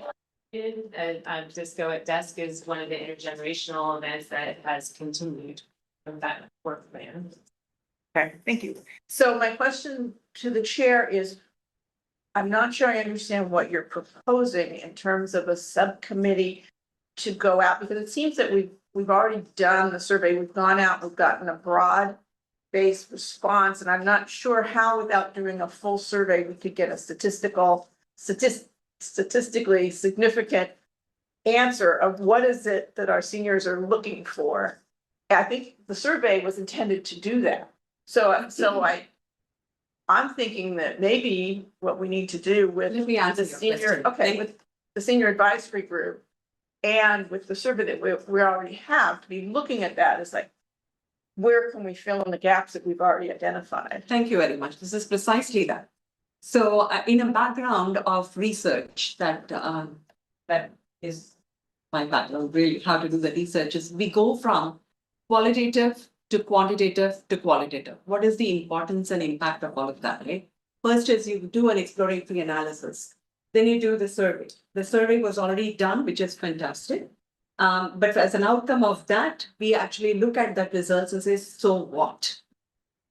Disco at Desk is one of the intergenerational events that has continued from that work plan. Okay, thank you. So my question to the chair is, I'm not sure I understand what you're proposing in terms of a subcommittee to go out, because it seems that we've already done the survey, we've gone out, we've gotten a broad-based response, and I'm not sure how, without doing a full survey, we could get a statistically significant answer of what is it that our seniors are looking for. I think the survey was intended to do that. So I'm thinking that maybe what we need to do with Let me answer the your senior, question. okay, with the senior advisory group and with the survey that we already have, to be looking at that is like, where can we fill in the gaps that we've already identified? Thank you very much. This is precisely that. So in a background of research that is my background, really how to do the research is we go from qualitative to quantitative to qualitative. What is the importance and impact of all of that, right? First is you do an exploratory analysis. Then you do the survey. The survey was already done, which is fantastic. But as an outcome of that, we actually look at that results and say, so what?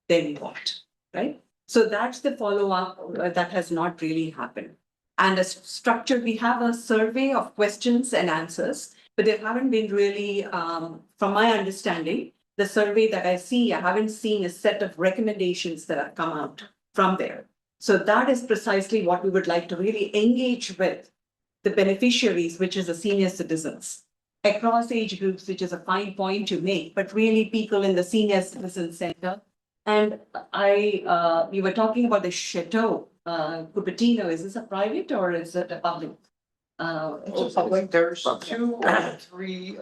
Then what, right? So that's the follow-up that has not really happened. And a structure, we have a survey of questions and answers, but they haven't been really, from my understanding, the survey that I see, I haven't seen a set of recommendations that have come out from there. So that is precisely what we would like to really engage with the beneficiaries, which is the senior citizens across age groups, which is a fine point to make, but really people in the senior citizen center. And we were talking about the chateau, Cupertino. Is this a private or is it a public? There's 2 or 3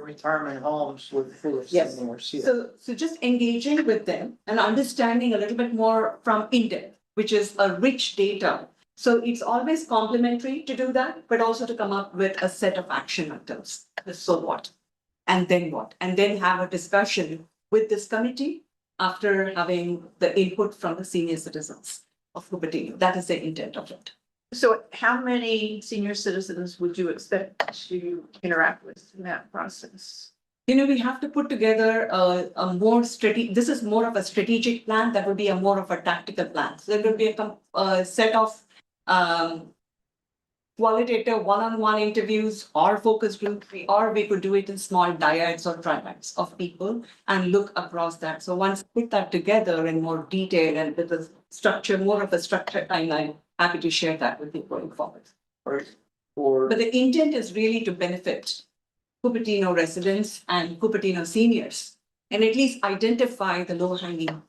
retirement homes with full of Yes. seniors here. So just engaging with them and understanding a little bit more from in-depth, which is a rich data. So it's always complementary to do that, but also to come up with a set of action items. So what? And then what? And then have a discussion with this committee after having the input from the senior citizens of Cupertino. That is the intent of it. So how many senior citizens would you expect to interact with in that process? We have to put together a more strategic, this is more of a strategic plan, that would be a more of a tactical plan. So there will be a set of qualitative one-on-one interviews or focus group, or we could do it in small dyads or triads of people and look across that. So once we put that together in more detail and with a structure, more of a structured timeline, happy to share that with you going forward. But the intent is really to benefit Cupertino residents and Cupertino seniors, and at least identify the low-hanging.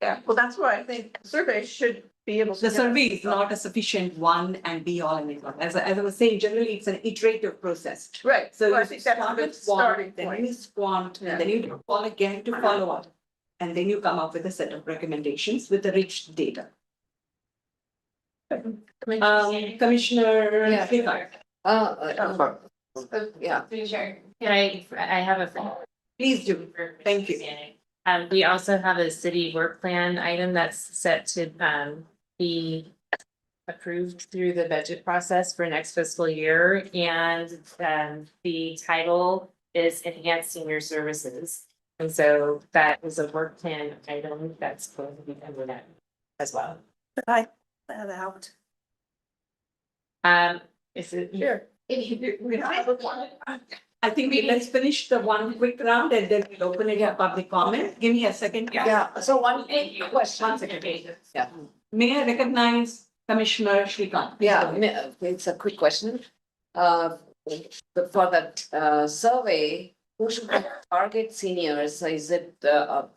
Yeah, well, that's why I think survey should be able to. The survey is not a sufficient one and be all and all. As I was saying, generally it's an iterative process. Right, So so I you think that's a start good with starting one, then point. you squant, Yeah. and then you call again to follow up. And then you come up with a set of recommendations with the rich data. Commissioner Yeah. Levi, Yeah. I have a. please do. Thank you. We also have a city work plan item that's set to be approved through the budget process for next fiscal year. And the title is Enhanced Senior Services. And so that is a work plan item that's going to be coming up as well. I that out. Is it? Sure. I think let's finish the one quick round and then we'll open it for public comment. Give me a second. Yeah, so one question. One second. Yeah. May I recognize Commissioner Shrikant? Yeah, it's a quick question. For that survey, who should target seniors? Is it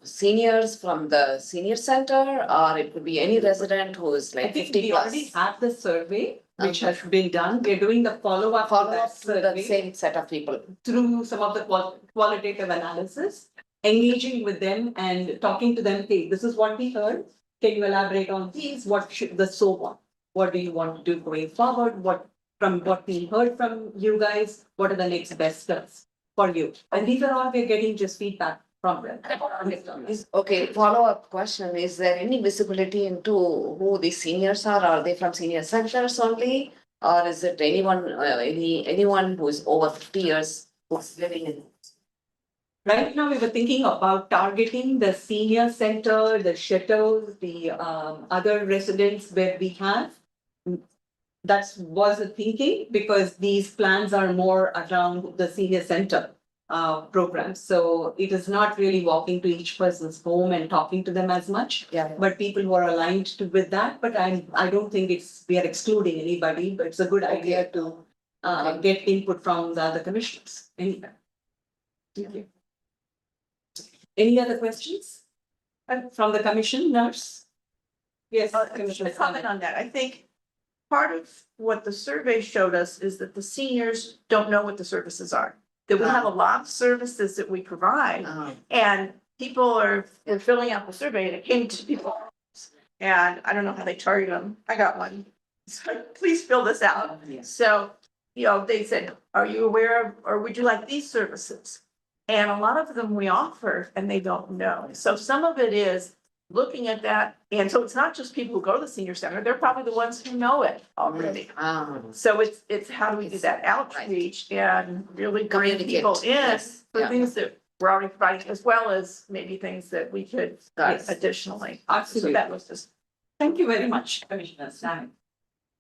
seniors from the senior center, or it could be any resident who is I like think 50 we already plus? have the survey, which Okay. has been done. We're doing the follow-up to Follow that up to the survey same set of people. through some of the qualitative analysis, engaging with them and talking to them, hey, this is what we heard. Can you elaborate on these? What should the so on? What do you want to do going forward? From what we heard from you guys, what are the next best steps for you? And these are all we're getting just feedback from them. Okay, follow-up question, is there any visibility into who the seniors are? Are they from senior centers only? Or is it anyone, anyone who is over 50 years who's living in? Right now, we were thinking about targeting the senior center, the chateaus, the other residents where we have. That was the thinking, because these plans are more around the senior center program. So it is not really walking to each person's home and talking to them as much. Yeah. But people who are aligned with that, but I don't think we are excluding anybody, but it's a good idea to get input from the other commissioners. Anyway. Thank you. Any other questions? From the commissioners? Yes, Commissioner. To comment on that, I think part of what the survey showed us is that the seniors don't know what the services are. that we have a lot of services that we provide. And people were filling out the survey and it came to people. And I don't know how they target them. I got one. So please fill this out. So, they said, are you aware of, or would you like these services? And a lot of them we offer and they don't know. So some of it is looking at that. And so it's not just people who go to the senior center, they're probably the ones who know it already. So it's how do we do that outreach and really bring Communicate. people in Yes. for Yeah. things that we're already providing, as well as maybe things that we could Got it. additionally. So Absolutely. that was just. Thank you very much, Commissioner Stan.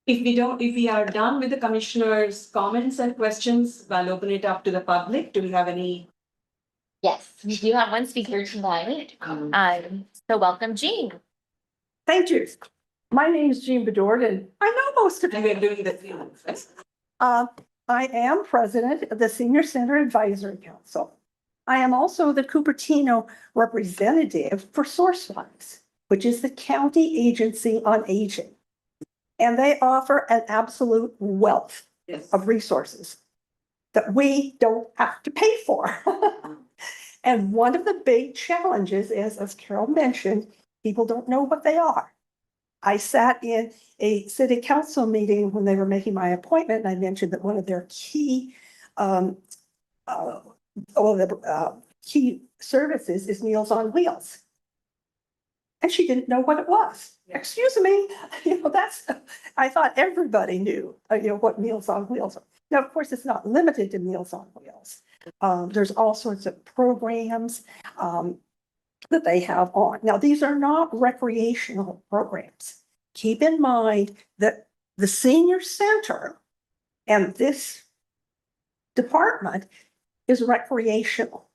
If we are done with the commissioners' comments and questions, I'll open it up to the public. Do we have any? Yes, we do have one speaker tonight. So welcome, Jean. Thank you. My name is Jean Bedord, and I know most of you. We're doing the things. I am president of the Senior Center Advisory Council. I am also the Cupertino representative for SourceWise, which is the county agency on aging. And they offer an absolute wealth Yes. of resources that we don't have to pay for. And one of the big challenges is, as Carol mentioned, people don't know what they are. I sat in a city council meeting when they were making my appointment, and I mentioned that one of their key key services is Meals on Wheels. And she didn't know what it was. Excuse me, I thought everybody knew, what Meals on Wheels are. Now, of course, it's not limited to Meals on Wheels. There's all sorts of programs that they have on. Now, these are not recreational programs. Keep in mind that the senior center and this department is recreational.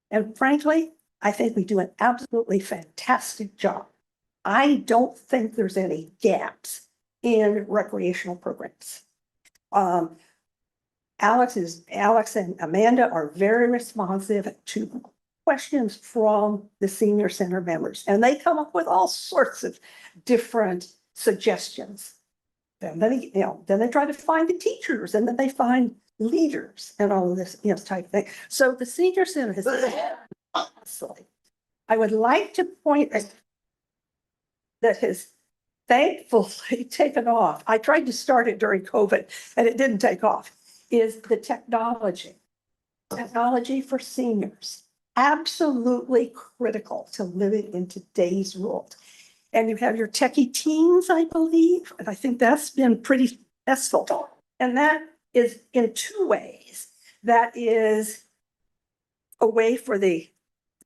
And frankly, I think we do an absolutely fantastic job. I don't think there's any gaps in recreational programs. Alex and Amanda are very responsive to questions from the senior center members, and they come up with all sorts of different suggestions. Then they try to find the teachers, and then they find leaders and all of this, type of thing. So the senior center has, honestly, I would like to point out that has thankfully taken off. I tried to start it during COVID and it didn't take off, is the technology. Technology for seniors, absolutely critical to living in today's world. And you have your techie teens, I believe, and I think that's been pretty successful. And that is in two ways. That is a way for the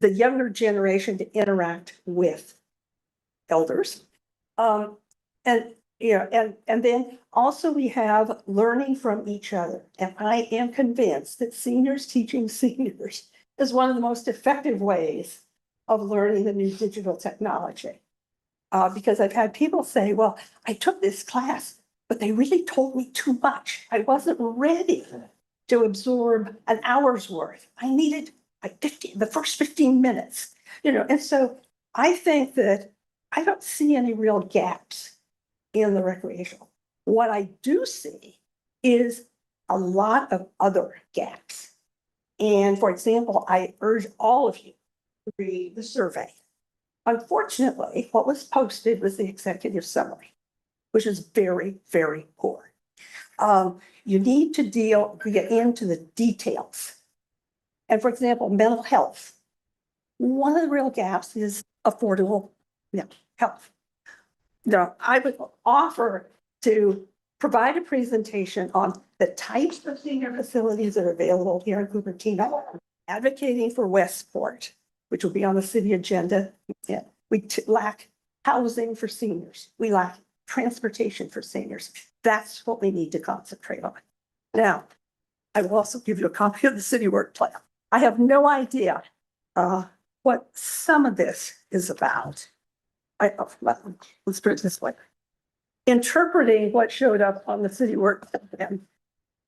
younger generation to interact with elders. And then also we have learning from each other. And I am convinced that seniors teaching seniors is one of the most effective ways of learning the new digital technology. Because I've had people say, well, I took this class, but they really told me too much. I wasn't ready to absorb an hour's worth. I needed the first 15 minutes, and so I think that I don't see any real gaps in the recreational. What I do see is a lot of other gaps. And for example, I urge all of you to read the survey. Unfortunately, what was posted was the executive summary, which is very, very poor. You need to get into the details. And for example, mental health. One of the real gaps is affordable health. Now, I would offer to provide a presentation on the types of senior facilities that are available here in Cupertino, advocating for Westport, which will be on the city agenda. Yeah, we lack housing for seniors. We lack transportation for seniors. That's what we need to concentrate on. Now, I will also give you a copy of the city work plan. I have no idea what some of this is about. Let's put it this way. Interpreting what showed up on the city work plan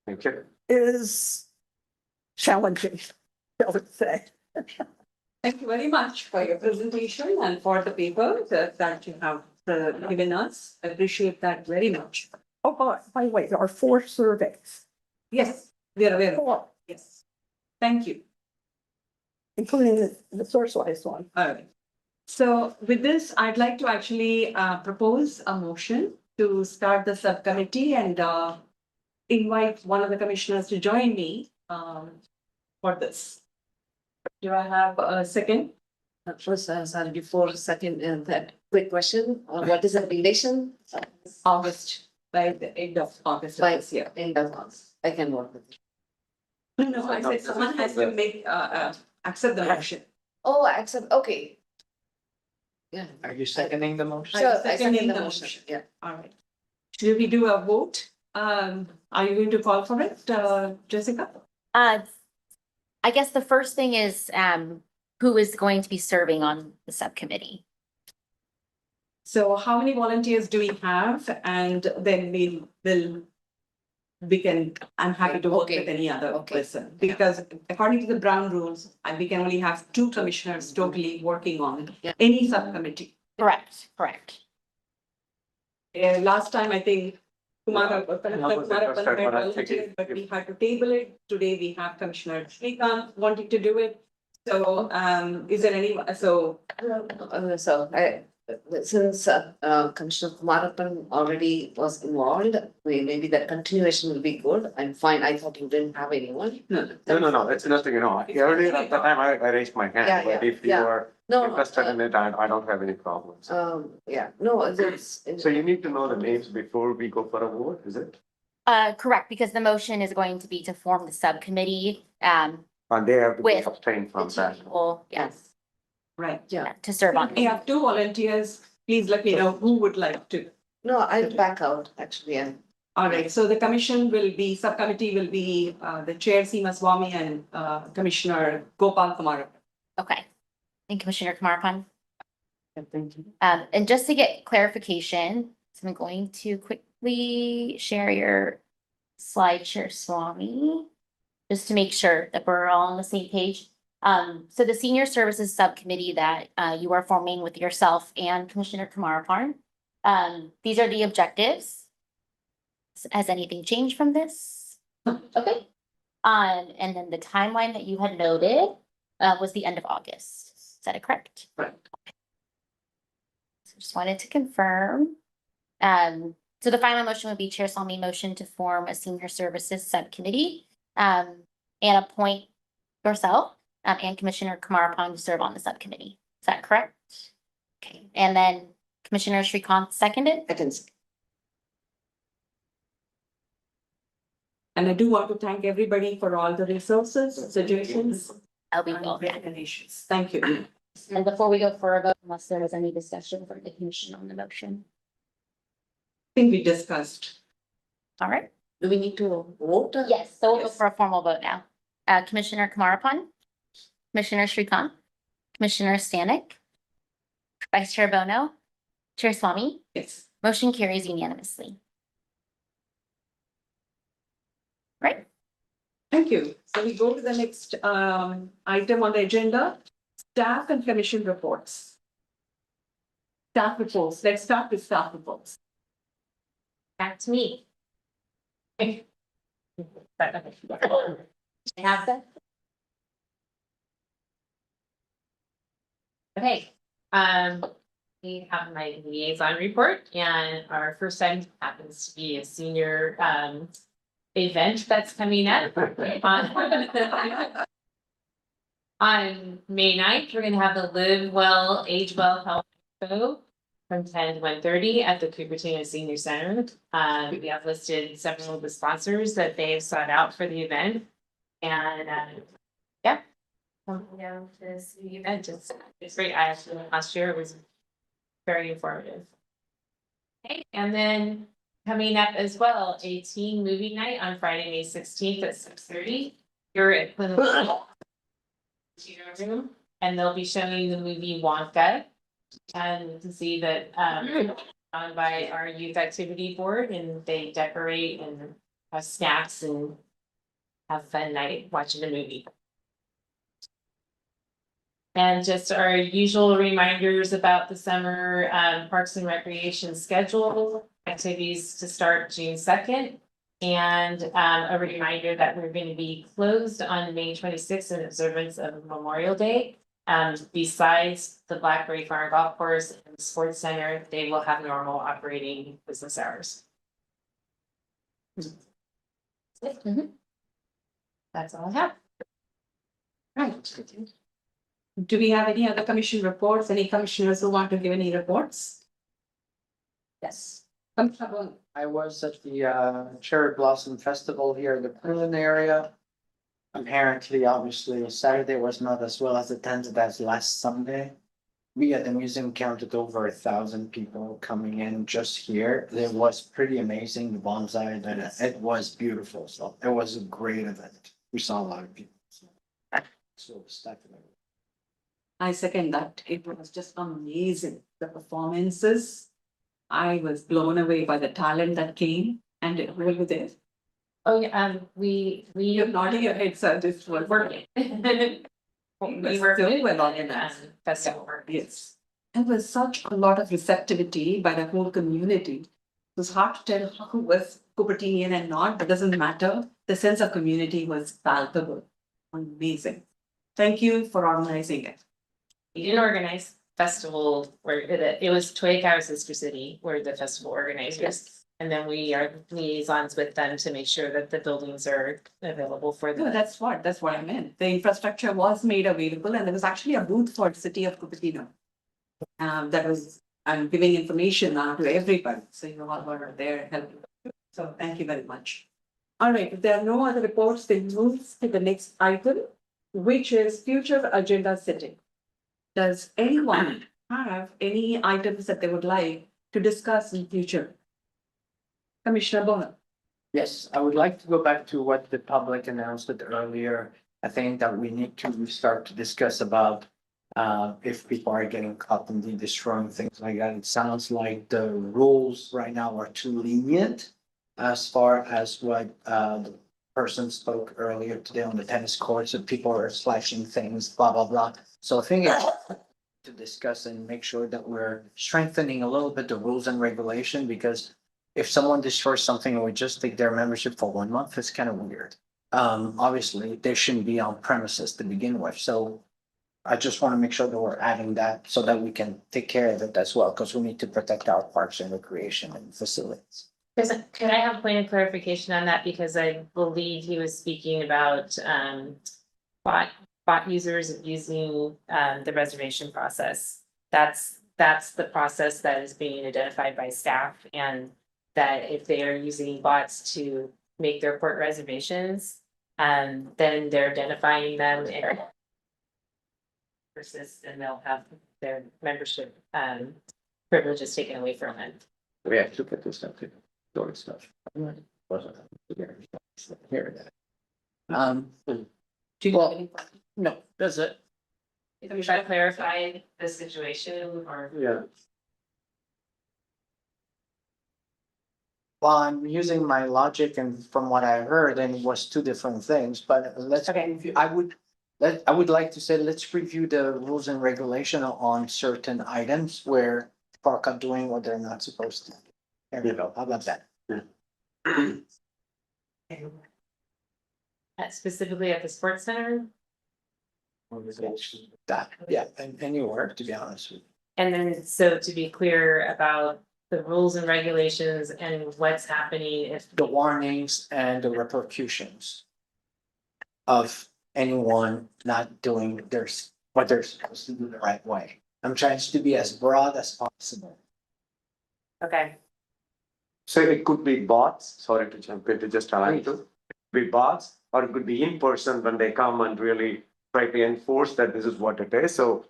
Thank you. is challenging, I would say. Thank you very much for your presentation and for the paper that you have given us. I appreciate that very much. Oh, by the way, there are 4 surveys. Yes, we are aware of. 4. Yes. Thank you. Including the source-wise one. All right. So with this, I'd like to actually propose a motion to start the subcommittee and invite one of the commissioners to join me for this. Do I have a second? First, sorry, before second, that quick question, what is the relation? August, by the end of August of By this year. end of month, I can work with it. No, I said someone has to make, accept the motion. Oh, accept, okay. Yeah. Are you seconding the motion? Sure, I seconding second the the motion, motion. yeah. All right. Should we do a vote? Are you going to call for it, Jessica? I guess the first thing is, who is going to be serving on the subcommittee? So how many volunteers do we have? And then we can, I'm happy to work with Okay. any other Okay. person. Because according to the Brown rules, we can only have 2 commissioners totally working on Yeah. any subcommittee. Correct, correct. Last time, I think, Kumar, I was interested, but I think but we had to table it. Today, we have Commissioner Srikanth wanting to do it. So, is there any, so, So since Commissioner Kumarappan already was involved, maybe that continuation will be good. I'm fine. I thought you didn't have anyone. No, it's nothing, earlier at the time I raised my Yeah, hand, but yeah, if you yeah. are No, interested in it, I don't have any problems. yeah, no, it's. So you need to know the names before we go for a vote, is it? Correct, because the motion is going to be to form the subcommittee, And they have to be With abstained the from two that. people, yes, right. Yeah, to serve on. We have 2 volunteers. Please let me know who would like to. no, I'll back out, actually, and All right, so the commission will be, subcommittee will be the chair Seema Swami and Commissioner Gopal Kumar. Okay. And Commissioner Kumarappan. thank you. And just to get clarification, so I'm going to quickly share your slide share, Swami, just to make sure that we're all on the same page. So the Senior Services Subcommittee that you are forming with yourself and Commissioner Kumarappan, these are the objectives. Has anything changed from this? Okay. And then the timeline that you had noted was the end of August. Is that correct? Correct. So just wanted to confirm. So the final motion would be Chair Salmi motion to form a Senior Services Subcommittee and appoint yourself and Commissioner Kumarappan to serve on the subcommittee. Is that correct? Okay, and then Commissioner Srikanth seconded. I can, And I do want to thank everybody for all the resources, suggestions, We and will. recommendations. Thank you. And before we go for a vote, unless there was any discussion from the commission on the motion. I think we discussed. All right. do we need to vote? Yes, so we'll go Yes. for a formal vote now. Commissioner Kumarappan, Commissioner Srikanth, Commissioner Stanek, Vice Chair Bono, Chair Swami, Yes. motion carries unanimously. Right, Thank you. So we go to the next item on the agenda, staff and commission reports. Staff reports. Let's start with staff reports. Back to me. I have that. Okay, we have my liaison report and our first item happens to be a senior event that's coming up. On May 9th, we're gonna have the Live Well, Age Well Health Expo from 10 to 1:30 at the Cupertino Senior Center. We have listed several of the sponsors that they've sought out for the event. And yeah. Come down to see the event. It's great. I actually went last year. It was very informative. Okay, and then coming up as well, a teen movie night on Friday, May 16th at 6:30. Here at Clinical Room, and they'll be showing the movie Wonka. And you can see that on by our youth activity board, and they decorate and have snacks and have a fun night watching the movie. And just our usual reminders about the summer Parks and Recreation schedule, activities to start June 2nd. And a reminder that we're going to be closed on May 26th in observance of Memorial Day. Besides the Blackberry Farm Golf Course and the Sports Center, they will have normal operating business hours. That's all I have. Right. Do we have any other commission reports? Any commissioners who want to give any reports? Yes. Commissioner Bowman. I was at the Cherry Blossom Festival here in the Berlin area. Apparently, obviously, Saturday was not as well as attended as last Sunday. We at the museum counted over 1,000 people coming in just here. It was pretty amazing, the bonsai, and it was beautiful. So it was a great event. We saw a lot of people. So it was definitely. I second that. It was just amazing. The performances. I was blown away by the talent that came and it really did. Oh, yeah, we. You're nodding your head, sir. This was Working. We were doing well organized. Festival work. Yes. There was such a lot of receptivity by the whole community. It was hard to tell who was Cupertinian and not, but doesn't matter. The sense of community was palpable. Amazing. Thank you for organizing it. We didn't organize festival where it was Toyota Sister City were the festival organizers. And then we are liaisons with them to make sure that the buildings are available for No, them. that's what I meant. The infrastructure was made available and there was actually a booth for the city of Cupertino. That was, I'm giving information now to everybody, so you all were there helping. So thank you very much. All right, if there are no other reports, then move to the next item, which is future agenda setting. Does anyone have any items that they would like to discuss in future? Commissioner Bona. Yes, I would like to go back to what the public announced it earlier. I think that we need to start to discuss about if people are getting caught in destroying things like that. It sounds like the rules right now are too lenient as far as what the person spoke earlier today on the tennis courts, and people are slashing things, blah, blah, blah. So I think it's to discuss and make sure that we're strengthening a little bit the rules and regulation, because if someone destroys something and we just take their membership for 1 month, it's kind of weird. Obviously, they shouldn't be on premises to begin with, so I just want to make sure that we're adding that so that we can take care of it as well, because we need to protect our parks and recreation and facilities. Could I have a point of clarification on that? Because I believe he was speaking about bot users using the reservation process. That's the process that is being identified by staff, and that if they are using bots to make their port reservations, then they're identifying them and persist, and they'll have their membership privileges taken away from them. We have to look at this stuff, too. Story stuff. Here it is. Do you have any? No, that's it. Should I clarify the situation or? Yeah. Well, I'm using my logic and from what I heard, and it was two different things, but let's. Okay. review- I would like to say, let's review the rules and regulation on certain items where park are doing what they're not supposed to. There we go. How about that? Specifically at the sports center, That, yeah, and anywhere, to be honest with you. and then so to be clear about the rules and regulations and what's happening if. The warnings and the repercussions of anyone not doing what they're supposed to do the right way. I'm trying to be as broad as possible. Okay, So it could be bots, sorry to jump in to just align to, it could be bots, or it could be in person when they come and really try to enforce that this is what it is. So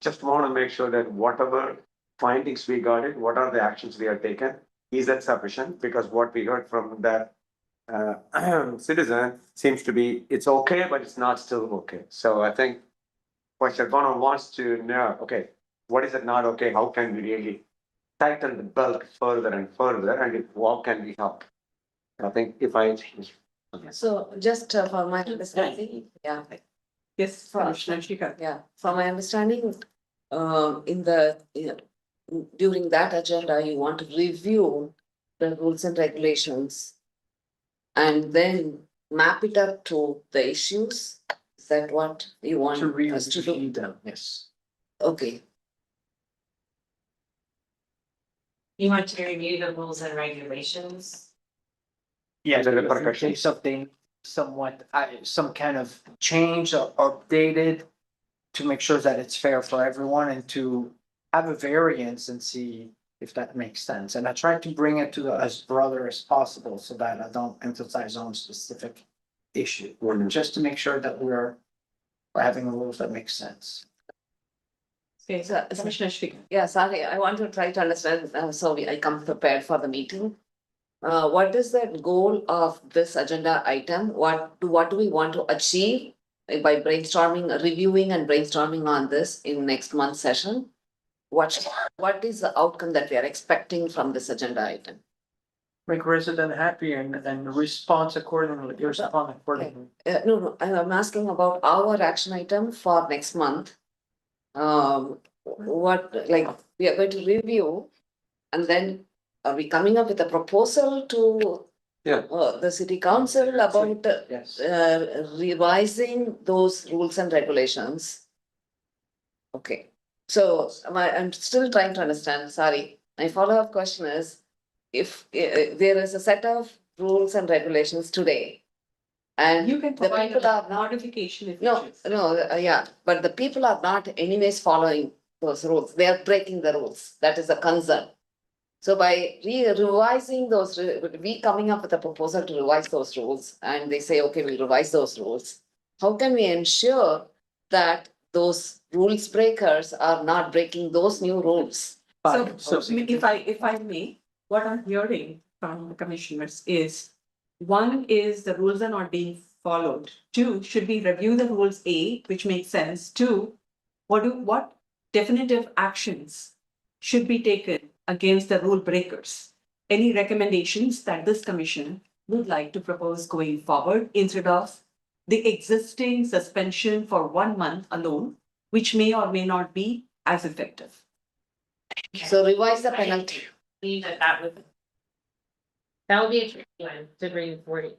just want to make sure that whatever findings we got it, what are the actions we are taken? Is that sufficient? Because what we heard from that citizen seems to be, it's okay, but it's not still okay. So I think what Sharvana wants to know, okay, what is it not okay? How can we really tighten the belt further and further, and how can we help? I think if I. So just for my understanding, yeah, Yes, Commissioner Shikha. yeah, from my understanding, during that agenda, you want to review the rules and regulations and then map it up to the issues? Is that what you want To us to do? review them, yes. Okay, You want to review the rules and regulations? Yeah, The in repercussions. case something somewhat, some kind of change or updated to make sure that it's fair for everyone and to have a variance and see if that makes sense. And I try to bring it to as broader as possible so that I don't emphasize on specific issue, just to make sure that we're having rules that make sense. Okay, So- Commissioner Shrikanth. yeah, sorry, I want to try to understand, I come prepared for the meeting. What is the goal of this agenda item? What do we want to achieve by brainstorming, reviewing and brainstorming on this in next month's session? What is the outcome that we are expecting from this agenda item? Make resident happy and respond accordingly, respond accordingly. No, I'm asking about our action item for next month. What, like, we are going to review, and then are we coming up with a proposal to Yeah. the city council about Yes. revising those rules and regulations? Okay, so I'm still trying to understand, sorry. My follow-up question is, if there is a set of rules and regulations today, and You can the provide people are a not, modification if you no, choose. no, yeah, but the people are not anyways following those rules, they are breaking the rules, that is a concern. So by revising those, we coming up with a proposal to revise those rules, and they say, okay, we'll revise those rules. How can we ensure that those rules breakers are not breaking those new rules? So if I may, what I'm hearing from the commissioners is, one is the rules are not being followed. Two, should we review the rules, A, which makes sense. Two, what definitive actions should be taken against the rule breakers? Any recommendations that this commission would like to propose going forward instead of the existing suspension for 1 month alone, which may or may not be as effective? So revise the penalty. Believe that would be a tricky one to bring forward.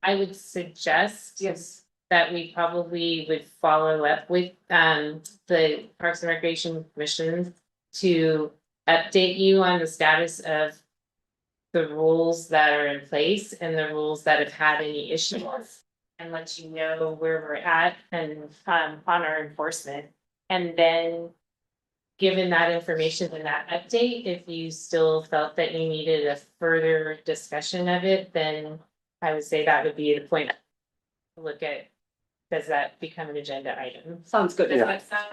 I would suggest. Yes. That we probably would follow up with the Parks and Recreation Commission to update you on the status of the rules that are in place and the rules that have had any issues, and let you know where we're at and on our enforcement. And then, given that information and that update, if you still felt that you needed a further discussion of it, then I would say that would be the point to look at. Does that become an agenda item? Sounds good. Yeah.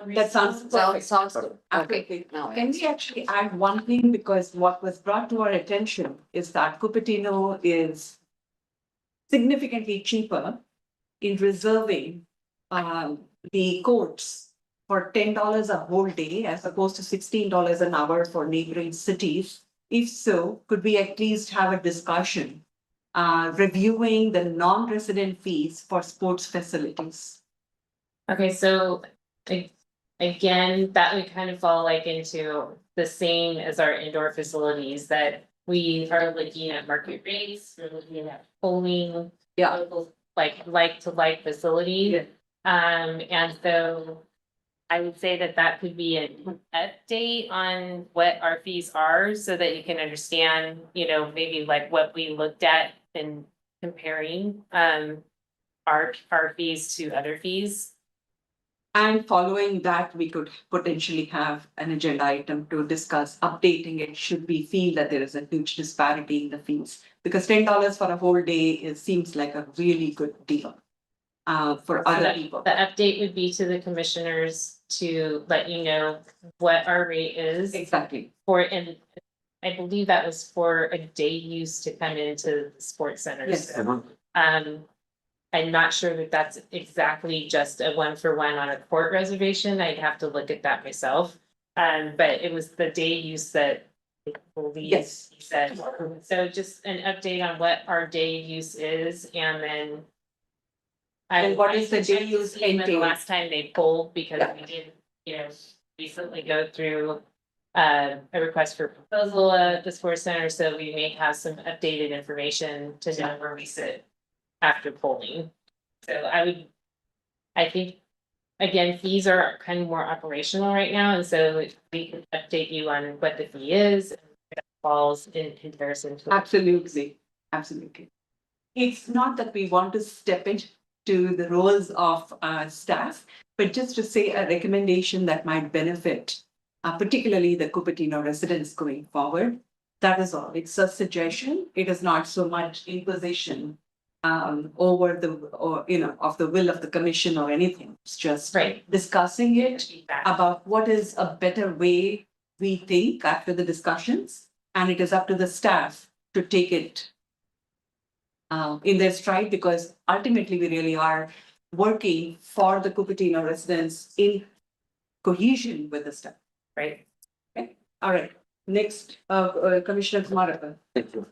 That sounds perfect. Sounds good, okay, Absolutely. now I Can we actually add one thing, because what was brought to our attention is that Cupertino is significantly cheaper in reserving the courts for $10 a whole day as opposed to $16 an hour for neighboring cities. If so, could we at least have a discussion reviewing the non-resident fees for sports facilities? Okay, so again, that would kind of fall like into the same as our indoor facilities, that we are looking at market rates, we're looking at polling. Yeah. Local, like to like facilities. And so I would say that could be an update on what our fees are, so that you can understand, maybe like what we looked at and comparing our fees to other fees. And following that, we could potentially have an agenda item to discuss updating it should we feel that there is a huge disparity in the fees. Because $10 for a whole day seems like a really good deal for other people. The update would be to the commissioners to let you know what our rate is. Exactly. And I believe that was for a day use to come into the sports centers. Yes. I'm not sure that that's exactly just a 1-for-1 on a court reservation. I'd have to look at that myself. But it was the day use that I believe Yes. he said. So just an update on what our day use is, and then. And what is the day use The entail? last time they polled, because Yeah. we did, recently go through a request for proposal at the Sports Center, so we may have some updated information to know where we sit after polling. So I think, again, fees are kind of more operational right now, and so we can update you on what the fee is, and where it falls in comparison to. Absolutely, absolutely. It's not that we want to step into the roles of staff, but just to say a recommendation that might benefit particularly the Cupertino residents going forward. That is all. It's a suggestion. It is not so much imposition over the, or, of the will of the commission or anything. It's just Right. discussing it Feedback. about what is a better way we think after the discussions. And it is up to the staff to take it in their stride, because ultimately we really are working for the Cupertino residents in cohesion with the staff. Right. Okay, all right. Next, Commissioner Kumarappan. Thank you.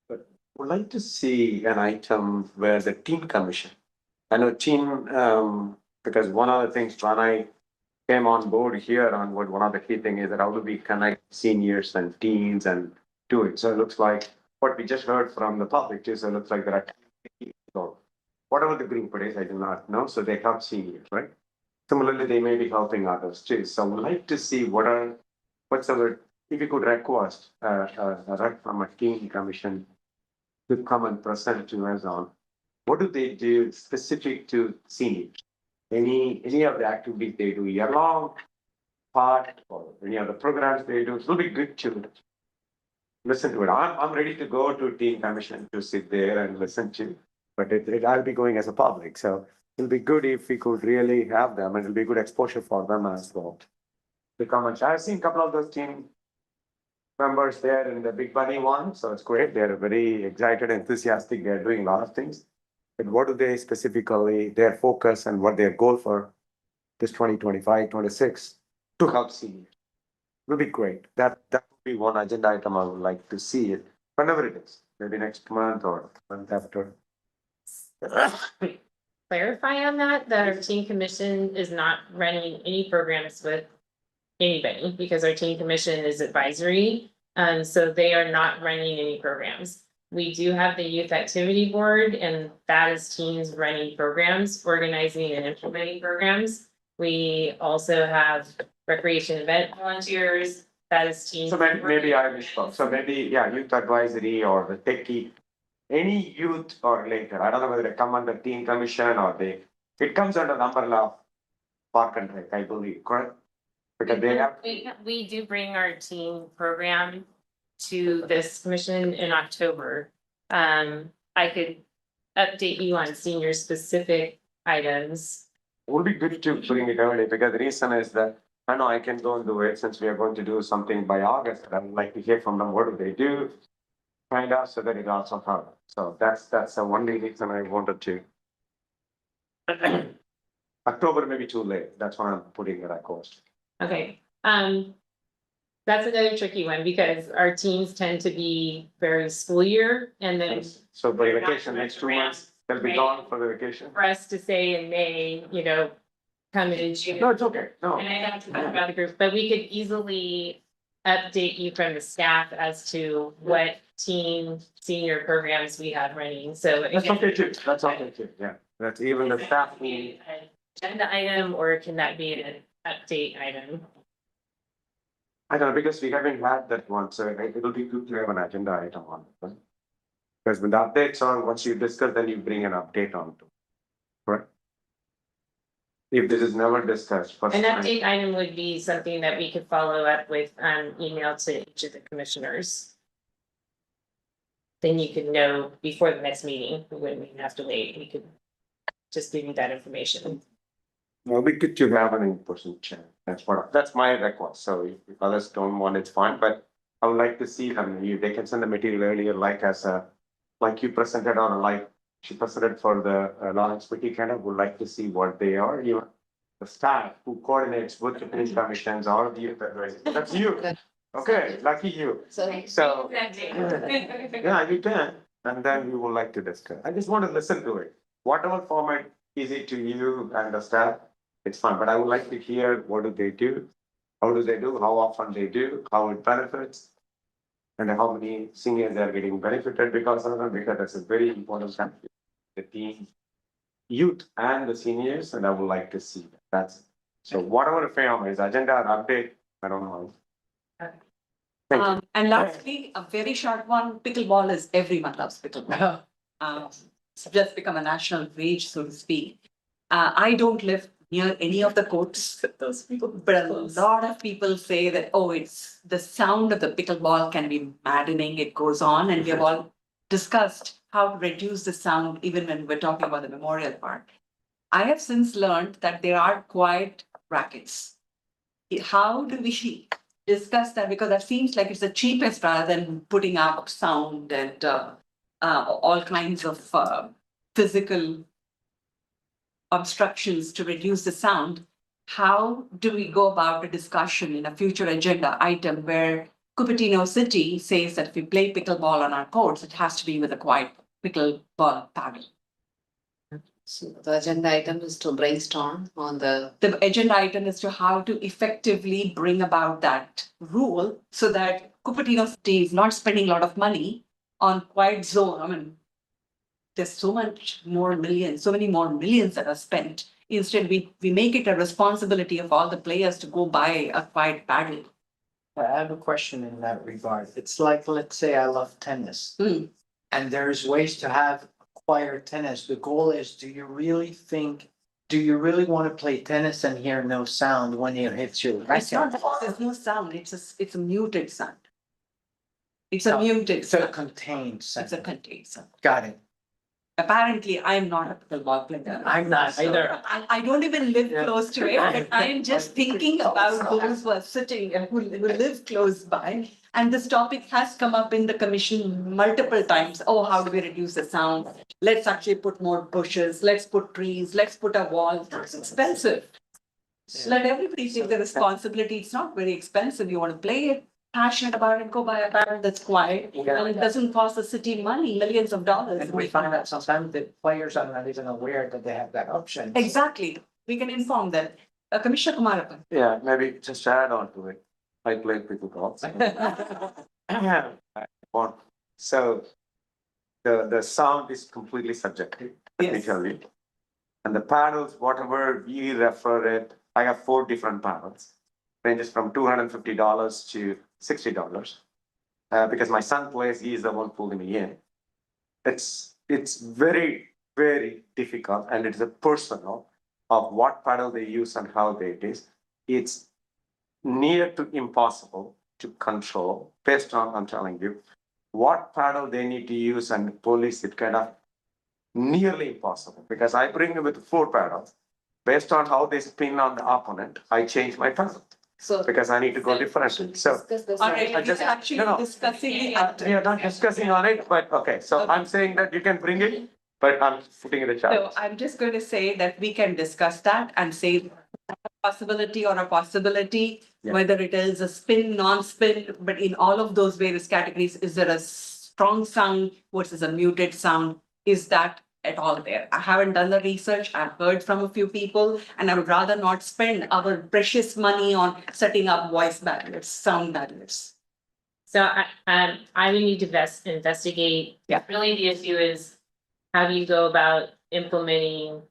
But would like to see an item where the teen commission. I know teen, because one of the things when I came on board here on what one of the key thing is that how do we connect seniors and teens and do it? So it looks like what we just heard from the public too, so it looks like there are. So whatever the group it is, I do not know, so they help seniors, right? Similarly, they may be helping others too. So I would like to see what's our, if you could request a rep from a teen commission to come and present to us on what do they do specific to seniors? Any of the activities they do year long, part or any of the programs they do, it will be good to listen to it. I'm ready to go to teen commission to sit there and listen to, but I'll be going as a public, so it'll be good if we could really have them, and it'll be good exposure for them as well. To come and I've seen a couple of those team members there in the Big Bunny one, so it's great. They're very excited, enthusiastic. They're doing a lot of things. But what do they specifically, their focus and what their goal for this 2025, 26 to help seniors? Will be great. That would be one agenda item I would like to see it, whenever it is, maybe next month or month after. Clarify on that our teen commission is not running any programs with anybody, because our teen commission is advisory. So they are not running any programs. We do have the youth activity board, and that is teens running programs, organizing and implementing programs. We also have recreation event volunteers, that is teens. So maybe I misspoke. So maybe, yeah, youth advisory or the techie, any youth or related, I don't know whether they come under teen commission or it comes under the umbrella of Park and Rec, I believe, correct? Because they have. We do bring our teen program to this commission in October. I could update you on senior specific items. It would be good to bring it early, because the reason is that I know I can go and do it since we are going to do something by August. I would like to hear from them, what do they do? Find out so that it also helps. So that's the only reason I wanted to. October may be too late. That's why I'm putting it at cost. Okay, that's another tricky one, because our teams tend to be very school year, and then So by vacation, next 2 months, they'll be gone for the vacation? for us to say in May, come in June. No, it's okay. No. And I have to talk about the group, but we could easily update you from the staff as to what teen senior programs we have running, so. That's okay too. That's okay too. Yeah, that's even the staff. Be an agenda item, or can that be an update item? I don't know, because we haven't had that one, so it'll be good to have an agenda item on it. Right? Because when the updates on, once you discuss, then you bring an update on it. Right? If this is never discussed. First An time. update item would be something that we could follow up with, email to each of the commissioners. Then you could know before the next meeting, we wouldn't even have to wait, we could just give you that information. It'll be good to have an in-person chat. That's my request. So if others don't want, it's fine, but I would like to see them. They can send the material earlier, like you presented on, like she presented for the Lawrence Wiki kind of would like to see what they are. The staff who coordinates with the police commissions, all of the youth advisors. That's you. Okay, lucky you. So. Yeah, you can. And then we would like to discuss. I just want to listen to it. Whatever format is it to you and the staff, it's fun, but I would like to hear what do they do? How do they do, how often they do, how it benefits? And how many seniors are getting benefited because of them, because that's a very important factor. The team, youth and the seniors, and I would like to see that. That's, so whatever film is agenda or update, I don't know. Thank you. And lastly, a very short one, pickleball is, everyone loves pickleball. It's just become a national rage, so to speak. I don't live near any of the courts, those people, but a lot of people say that, oh, it's the sound of the pickleball can be maddening, it goes on, and we have all discussed how to reduce the sound even when we're talking about the Memorial Park. I have since learned that there are quiet rackets. How do we discuss that? Because that seems like it's the cheapest rather than putting up sound and all kinds of physical obstructions to reduce the sound. How do we go about a discussion in a future agenda item where Cupertino City says that if we play pickleball on our courts, it has to be with a quiet pickleball paddle? So the agenda item is to brainstorm on the. The agenda item is to how to effectively bring about that rule so that Cupertino City is not spending a lot of money on quiet zone. I mean, there's so much more millions, so many more millions that are spent. Instead, we make it a responsibility of all the players to go buy a quiet paddle. I have a question in that regard. It's like, let's say I love tennis. Hmm. And there's ways to have quiet tennis. The goal is, do you really want to play tennis and hear no sound when it hits your It's not racket? that there's no sound, it's a muted sound. It's a muted It's a sound. contained It's a sound. contained sound. Got it. Apparently, I'm not a pickleball player. I'm not either. I don't even live Yeah. close to it, but I am just thinking about those who are sitting and who live close by. And this topic has come up in the commission multiple times. Oh, how do we reduce the sound? Let's actually put more bushes, let's put trees, let's put a wall. It's expensive. Let everybody take the responsibility. It's not very expensive. You want to play it, passionate about it, go buy a paddle that's quiet. Yeah. And it doesn't cost the city money, millions of dollars. And we find out sometimes that players are not even aware that they have that option. Exactly. We can inform them. Commissioner Kumarappan. Yeah, maybe just add on to it. I play pickleball. So the sound is completely subjective, let me Yes. tell you. And the paddles, whatever we refer it, I have 4 different paddles. Ranges from $250 to $60. Because my son plays, he is the one pulling me in. It's very, very difficult, and it's a personal of what paddle they use and how they it is. It's near to impossible to control based on, I'm telling you, what paddle they need to use and police it kind of nearly impossible, because I bring them with 4 paddles. Based on how they spin on the opponent, I change my paddle So. because I need to go differently. So Discuss this. All right, I we're just- actually no. discussing the we item. are not discussing on it, but okay, so Okay. I'm saying that you can bring it, but I'm putting in the So challenge. I'm just going to say that we can discuss that and say possibility or a possibility, Yeah. whether it is a spin, non-spin, but in all of those various categories, is there a strong sound versus a muted sound? Is that at all there? I haven't done the research. I've heard from a few people, and I would rather not spend our precious money on setting up voice barriers, sound barriers. So I would need to investigate. Yeah. Really, the issue is how do you go about implementing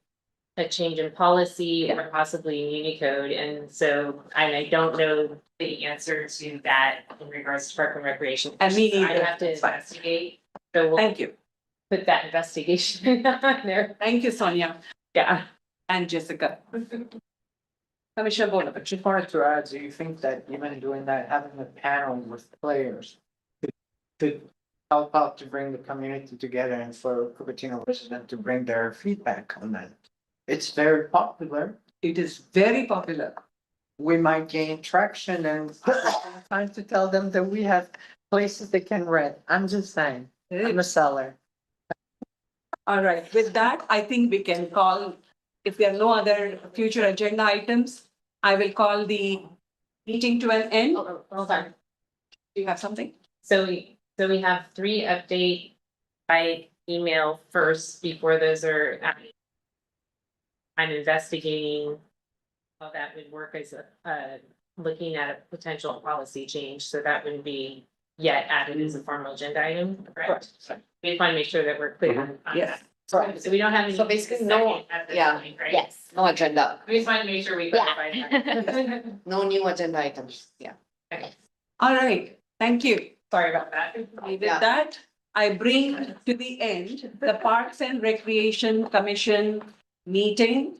a change in policy or possibly in Unicode? And so I don't know the answer to that in regards to Park and Recreation. And me So I neither. have to It's fine. investigate. So we'll Thank you. put that investigation on there. Thank you, Sonia Yeah. and Jessica. Commissioner Bonovich. Just wanted to add, do you think that even doing that, having a panel with players could help out to bring the community together and for Cupertino residents to bring their feedback on that? It's very popular. It is very popular. We might gain traction and time to tell them that we have places they can rent. I'm just saying, I'm a seller. All right, with that, I think we can call, if there are no other future agenda items, I will call the meeting to an end. Hold on. Do you have something? So we have 3 update by email first before those are. I'm investigating how that would work as a looking at a potential policy change, so that wouldn't be yet added as a formal agenda item, correct? We just want to make sure that we're clear on Yes. that. So we don't have any. So basically no- second at this yeah. point, right? Yes. No agenda, We just want to make sure we clarify that. no new agenda items, yeah. All right, thank you. Sorry about that. With Yeah. that, I bring to the end the Parks and Recreation Commission meeting